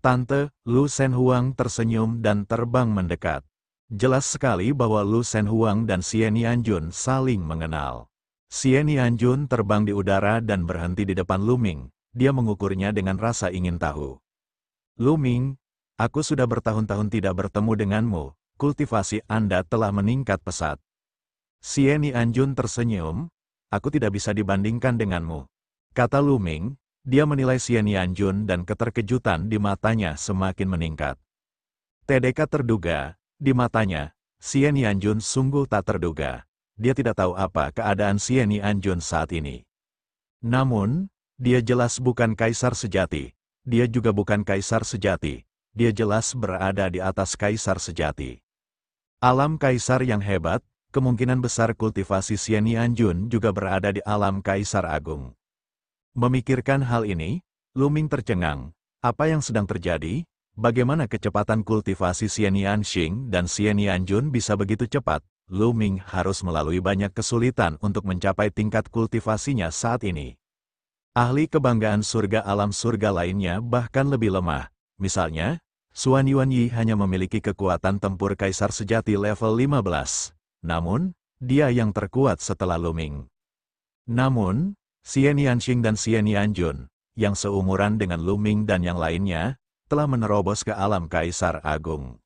Tante, Lu Shen Huang tersenyum dan terbang mendekat. Jelas sekali bahwa Lu Shen Huang dan Xian Yanjun saling mengenal. Xian Yanjun terbang di udara dan berhenti di depan Lu Ming. Dia mengukurnya dengan rasa ingin tahu. Lu Ming, aku sudah bertahun-tahun tidak bertemu denganmu. Kultivasi Anda telah meningkat pesat. Xian Yanjun tersenyum, aku tidak bisa dibandingkan denganmu. Kata Lu Ming, dia menilai Xian Yanjun dan keterkejutan di matanya semakin meningkat. TDK terduga, di matanya, Xian Yanjun sungguh tak terduga. Dia tidak tahu apa keadaan Xian Yanjun saat ini. Namun, dia jelas bukan kaisar sejati. Dia juga bukan kaisar sejati. Dia jelas berada di atas kaisar sejati. Alam kaisar yang hebat, kemungkinan besar kultivasi Xian Yanjun juga berada di alam kaisar agung. Memikirkan hal ini, Lu Ming tercengang. Apa yang sedang terjadi? Bagaimana kecepatan kultivasi Xian Yanxing dan Xian Yanjun bisa begitu cepat? Lu Ming harus melalui banyak kesulitan untuk mencapai tingkat kultivasinya saat ini. Ahli kebanggaan surga alam surga lainnya bahkan lebih lemah. Misalnya, Xuan Yuanyi hanya memiliki kekuatan tempur kaisar sejati level 15. Namun, dia yang terkuat setelah Lu Ming. Namun, Xian Yanxing dan Xian Yanjun, yang seumuran dengan Lu Ming dan yang lainnya, telah menerobos ke alam kaisar agung.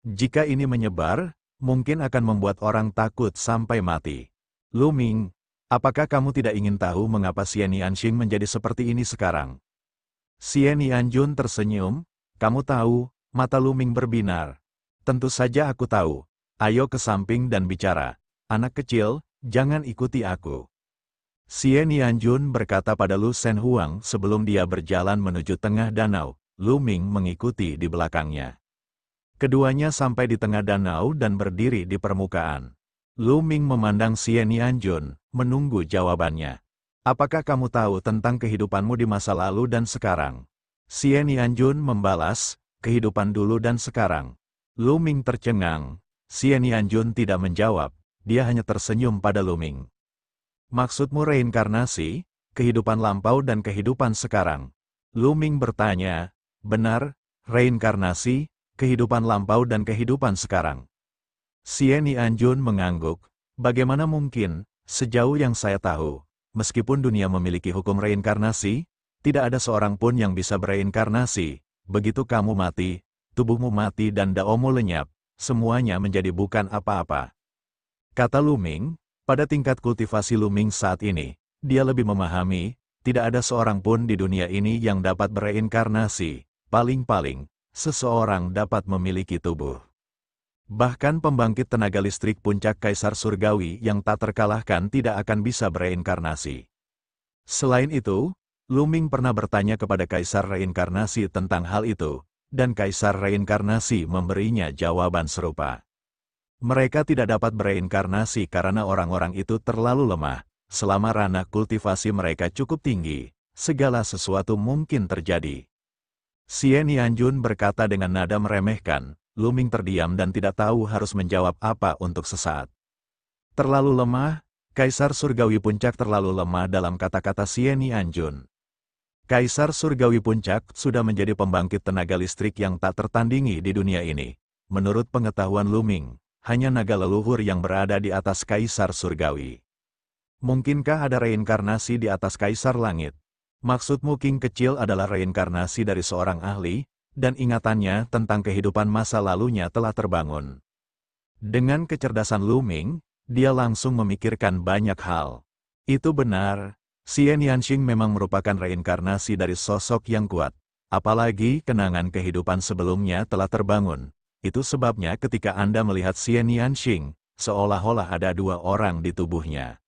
Jika ini menyebar, mungkin akan membuat orang takut sampai mati. Lu Ming, apakah kamu tidak ingin tahu mengapa Xian Yanxing menjadi seperti ini sekarang? Xian Yanjun tersenyum, kamu tahu, mata Lu Ming berbinar. Tentu saja aku tahu. Ayo ke samping dan bicara. Anak kecil, jangan ikuti aku. Xian Yanjun berkata pada Lu Shen Huang sebelum dia berjalan menuju tengah danau. Lu Ming mengikuti di belakangnya. Keduanya sampai di tengah danau dan berdiri di permukaan. Lu Ming memandang Xian Yanjun, menunggu jawabannya. Apakah kamu tahu tentang kehidupanmu di masa lalu dan sekarang? Xian Yanjun membalas, kehidupan dulu dan sekarang. Lu Ming tercengang. Xian Yanjun tidak menjawab, dia hanya tersenyum pada Lu Ming. Maksudmu reinkarnasi, kehidupan lampau dan kehidupan sekarang? Lu Ming bertanya, benar, reinkarnasi, kehidupan lampau dan kehidupan sekarang. Xie Nianjun mengangguk, bagaimana mungkin, sejauh yang saya tahu, meskipun dunia memiliki hukum reinkarnasi, tidak ada seorang pun yang bisa bereinkarnasi. Begitu kamu mati, tubuhmu mati dan daomu lenyap, semuanya menjadi bukan apa-apa. Kata Lu Ming, pada tingkat kultivasi Lu Ming saat ini, dia lebih memahami, tidak ada seorang pun di dunia ini yang dapat bereinkarnasi, paling-paling, seseorang dapat memiliki tubuh. Bahkan pembangkit tenaga listrik puncak Kaisar Surgawi yang tak terkalahkan tidak akan bisa bereinkarnasi. Selain itu, Lu Ming pernah bertanya kepada Kaisar Reinkarnasi tentang hal itu, dan Kaisar Reinkarnasi memberinya jawaban serupa. Mereka tidak dapat bereinkarnasi karena orang-orang itu terlalu lemah. Selama ranah kultivasi mereka cukup tinggi, segala sesuatu mungkin terjadi. Xie Nianjun berkata dengan nada meremehkan. Lu Ming terdiam dan tidak tahu harus menjawab apa untuk sesaat. Terlalu lemah, Kaisar Surgawi Puncak terlalu lemah dalam kata-kata Xie Nianjun. Kaisar Surgawi Puncak sudah menjadi pembangkit tenaga listrik yang tak tertandingi di dunia ini. Menurut pengetahuan Lu Ming, hanya naga leluhur yang berada di atas Kaisar Surgawi. Mungkinkah ada reinkarnasi di atas Kaisar Langit? Maksudmu King kecil adalah reinkarnasi dari seorang ahli, dan ingatannya tentang kehidupan masa lalunya telah terbangun. Dengan kecerdasan Lu Ming, dia langsung memikirkan banyak hal. Itu benar, Xie Nianxing memang merupakan reinkarnasi dari sosok yang kuat. Apalagi kenangan kehidupan sebelumnya telah terbangun. Itu sebabnya ketika Anda melihat Xie Nianxing, seolah-olah ada dua orang di tubuhnya.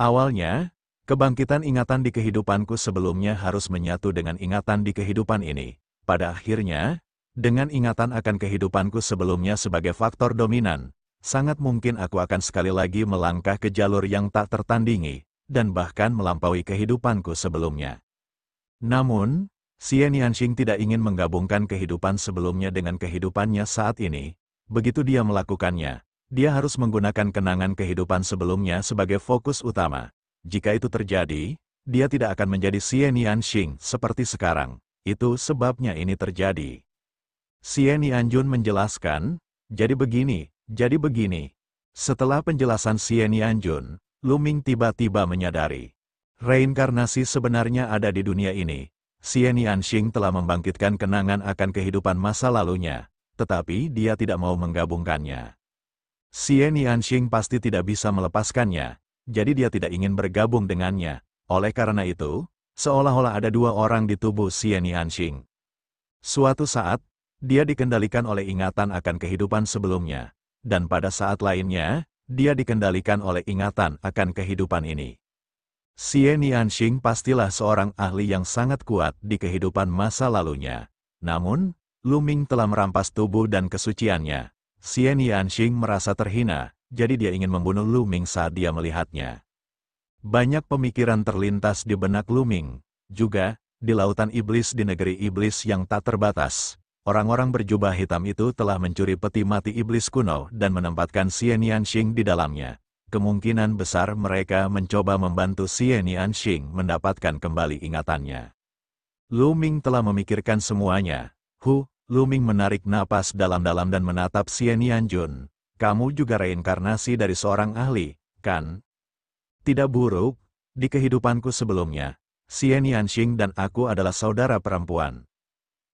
Awalnya, kebangkitan ingatan di kehidupanku sebelumnya harus menyatu dengan ingatan di kehidupan ini. Pada akhirnya, dengan ingatan akan kehidupanku sebelumnya sebagai faktor dominan, sangat mungkin aku akan sekali lagi melangkah ke jalur yang tak tertandingi, dan bahkan melampaui kehidupanku sebelumnya. Namun, Xie Nianxing tidak ingin menggabungkan kehidupan sebelumnya dengan kehidupannya saat ini. Begitu dia melakukannya, dia harus menggunakan kenangan kehidupan sebelumnya sebagai fokus utama. Jika itu terjadi, dia tidak akan menjadi Xie Nianxing seperti sekarang. Itu sebabnya ini terjadi. Xie Nianjun menjelaskan, jadi begini. Setelah penjelasan Xie Nianjun, Lu Ming tiba-tiba menyadari. Reinkarnasi sebenarnya ada di dunia ini. Xie Nianxing telah membangkitkan kenangan akan kehidupan masa lalunya, tetapi dia tidak mau menggabungkannya. Xie Nianxing pasti tidak bisa melepaskannya, jadi dia tidak ingin bergabung dengannya. Oleh karena itu, seolah-olah ada dua orang di tubuh Xie Nianxing. Suatu saat, dia dikendalikan oleh ingatan akan kehidupan sebelumnya, dan pada saat lainnya, dia dikendalikan oleh ingatan akan kehidupan ini. Xie Nianxing pastilah seorang ahli yang sangat kuat di kehidupan masa lalunya. Namun, Lu Ming telah merampas tubuh dan kesuciannya. Xie Nianxing merasa terhina, jadi dia ingin membunuh Lu Ming saat dia melihatnya. Banyak pemikiran terlintas di benak Lu Ming. Juga, di lautan iblis di negeri iblis yang tak terbatas, orang-orang berjubah hitam itu telah mencuri peti mati iblis kuno dan menempatkan Xie Nianxing di dalamnya. Kemungkinan besar mereka mencoba membantu Xie Nianxing mendapatkan kembali ingatannya. Lu Ming telah memikirkan semuanya. Lu Ming menarik napas dalam-dalam dan menatap Xie Nianjun. Kamu juga reinkarnasi dari seorang ahli, kan? Tidak buruk, di kehidupanku sebelumnya, Xie Nianxing dan aku adalah saudara perempuan.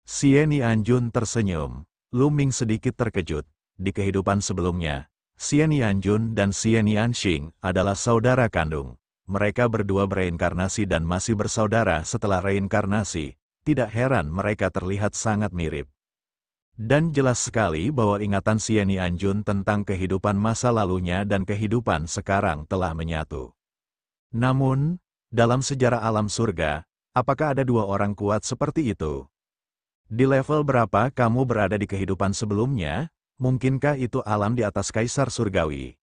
Xie Nianjun tersenyum. Lu Ming sedikit terkejut. Di kehidupan sebelumnya, Xie Nianjun dan Xie Nianxing adalah saudara kandung. Mereka berdua bereinkarnasi dan masih bersaudara setelah reinkarnasi. Tidak heran mereka terlihat sangat mirip. Dan jelas sekali bahwa ingatan Xie Nianjun tentang kehidupan masa lalunya dan kehidupan sekarang telah menyatu. Namun, dalam sejarah alam surga, apakah ada dua orang kuat seperti itu? Di level berapa kamu berada di kehidupan sebelumnya? Mungkinkah itu alam di atas Kaisar Surgawi?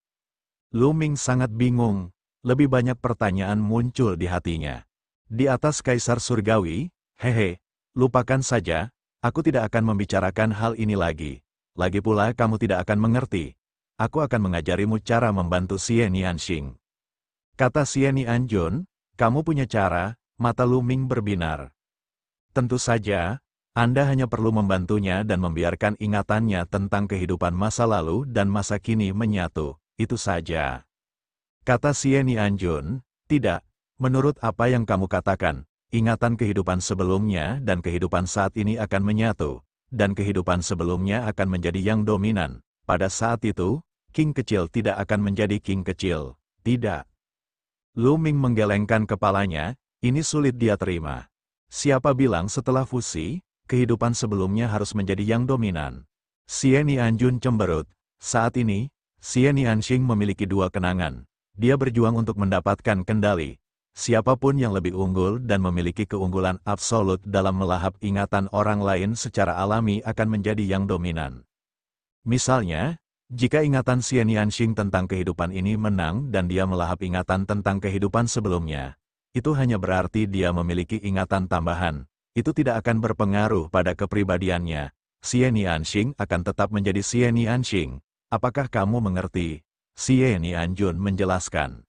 Lu Ming sangat bingung, lebih banyak pertanyaan muncul di hatinya. Di atas Kaisar Surgawi? Hehe, lupakan saja. Aku tidak akan membicarakan hal ini lagi. Lagi pula kamu tidak akan mengerti. Aku akan mengajarimu cara membantu Xie Nianxing. Kata Xie Nianjun, kamu punya cara, mata Lu Ming berbinar. Tentu saja, Anda hanya perlu membantunya dan membiarkan ingatannya tentang kehidupan masa lalu dan masa kini menyatu, itu saja. Kata Xie Nianjun, tidak, menurut apa yang kamu katakan, ingatan kehidupan sebelumnya dan kehidupan saat ini akan menyatu, dan kehidupan sebelumnya akan menjadi yang dominan. Pada saat itu, King kecil tidak akan menjadi King kecil, tidak. Lu Ming menggelengkan kepalanya, ini sulit dia terima. Siapa bilang setelah fusi, kehidupan sebelumnya harus menjadi yang dominan? Xie Nianjun cemberut, saat ini, Xie Nianxing memiliki dua kenangan. Dia berjuang untuk mendapatkan kendali. Siapapun yang lebih unggul dan memiliki keunggulan absolut dalam melahap ingatan orang lain secara alami akan menjadi yang dominan. Misalnya, jika ingatan Xie Nianxing tentang kehidupan ini menang dan dia melahap ingatan tentang kehidupan sebelumnya, itu hanya berarti dia memiliki ingatan tambahan. Itu tidak akan berpengaruh pada kepribadiannya. Xie Nianxing akan tetap menjadi Xie Nianxing. Apakah kamu mengerti? Xie Nianjun menjelaskan.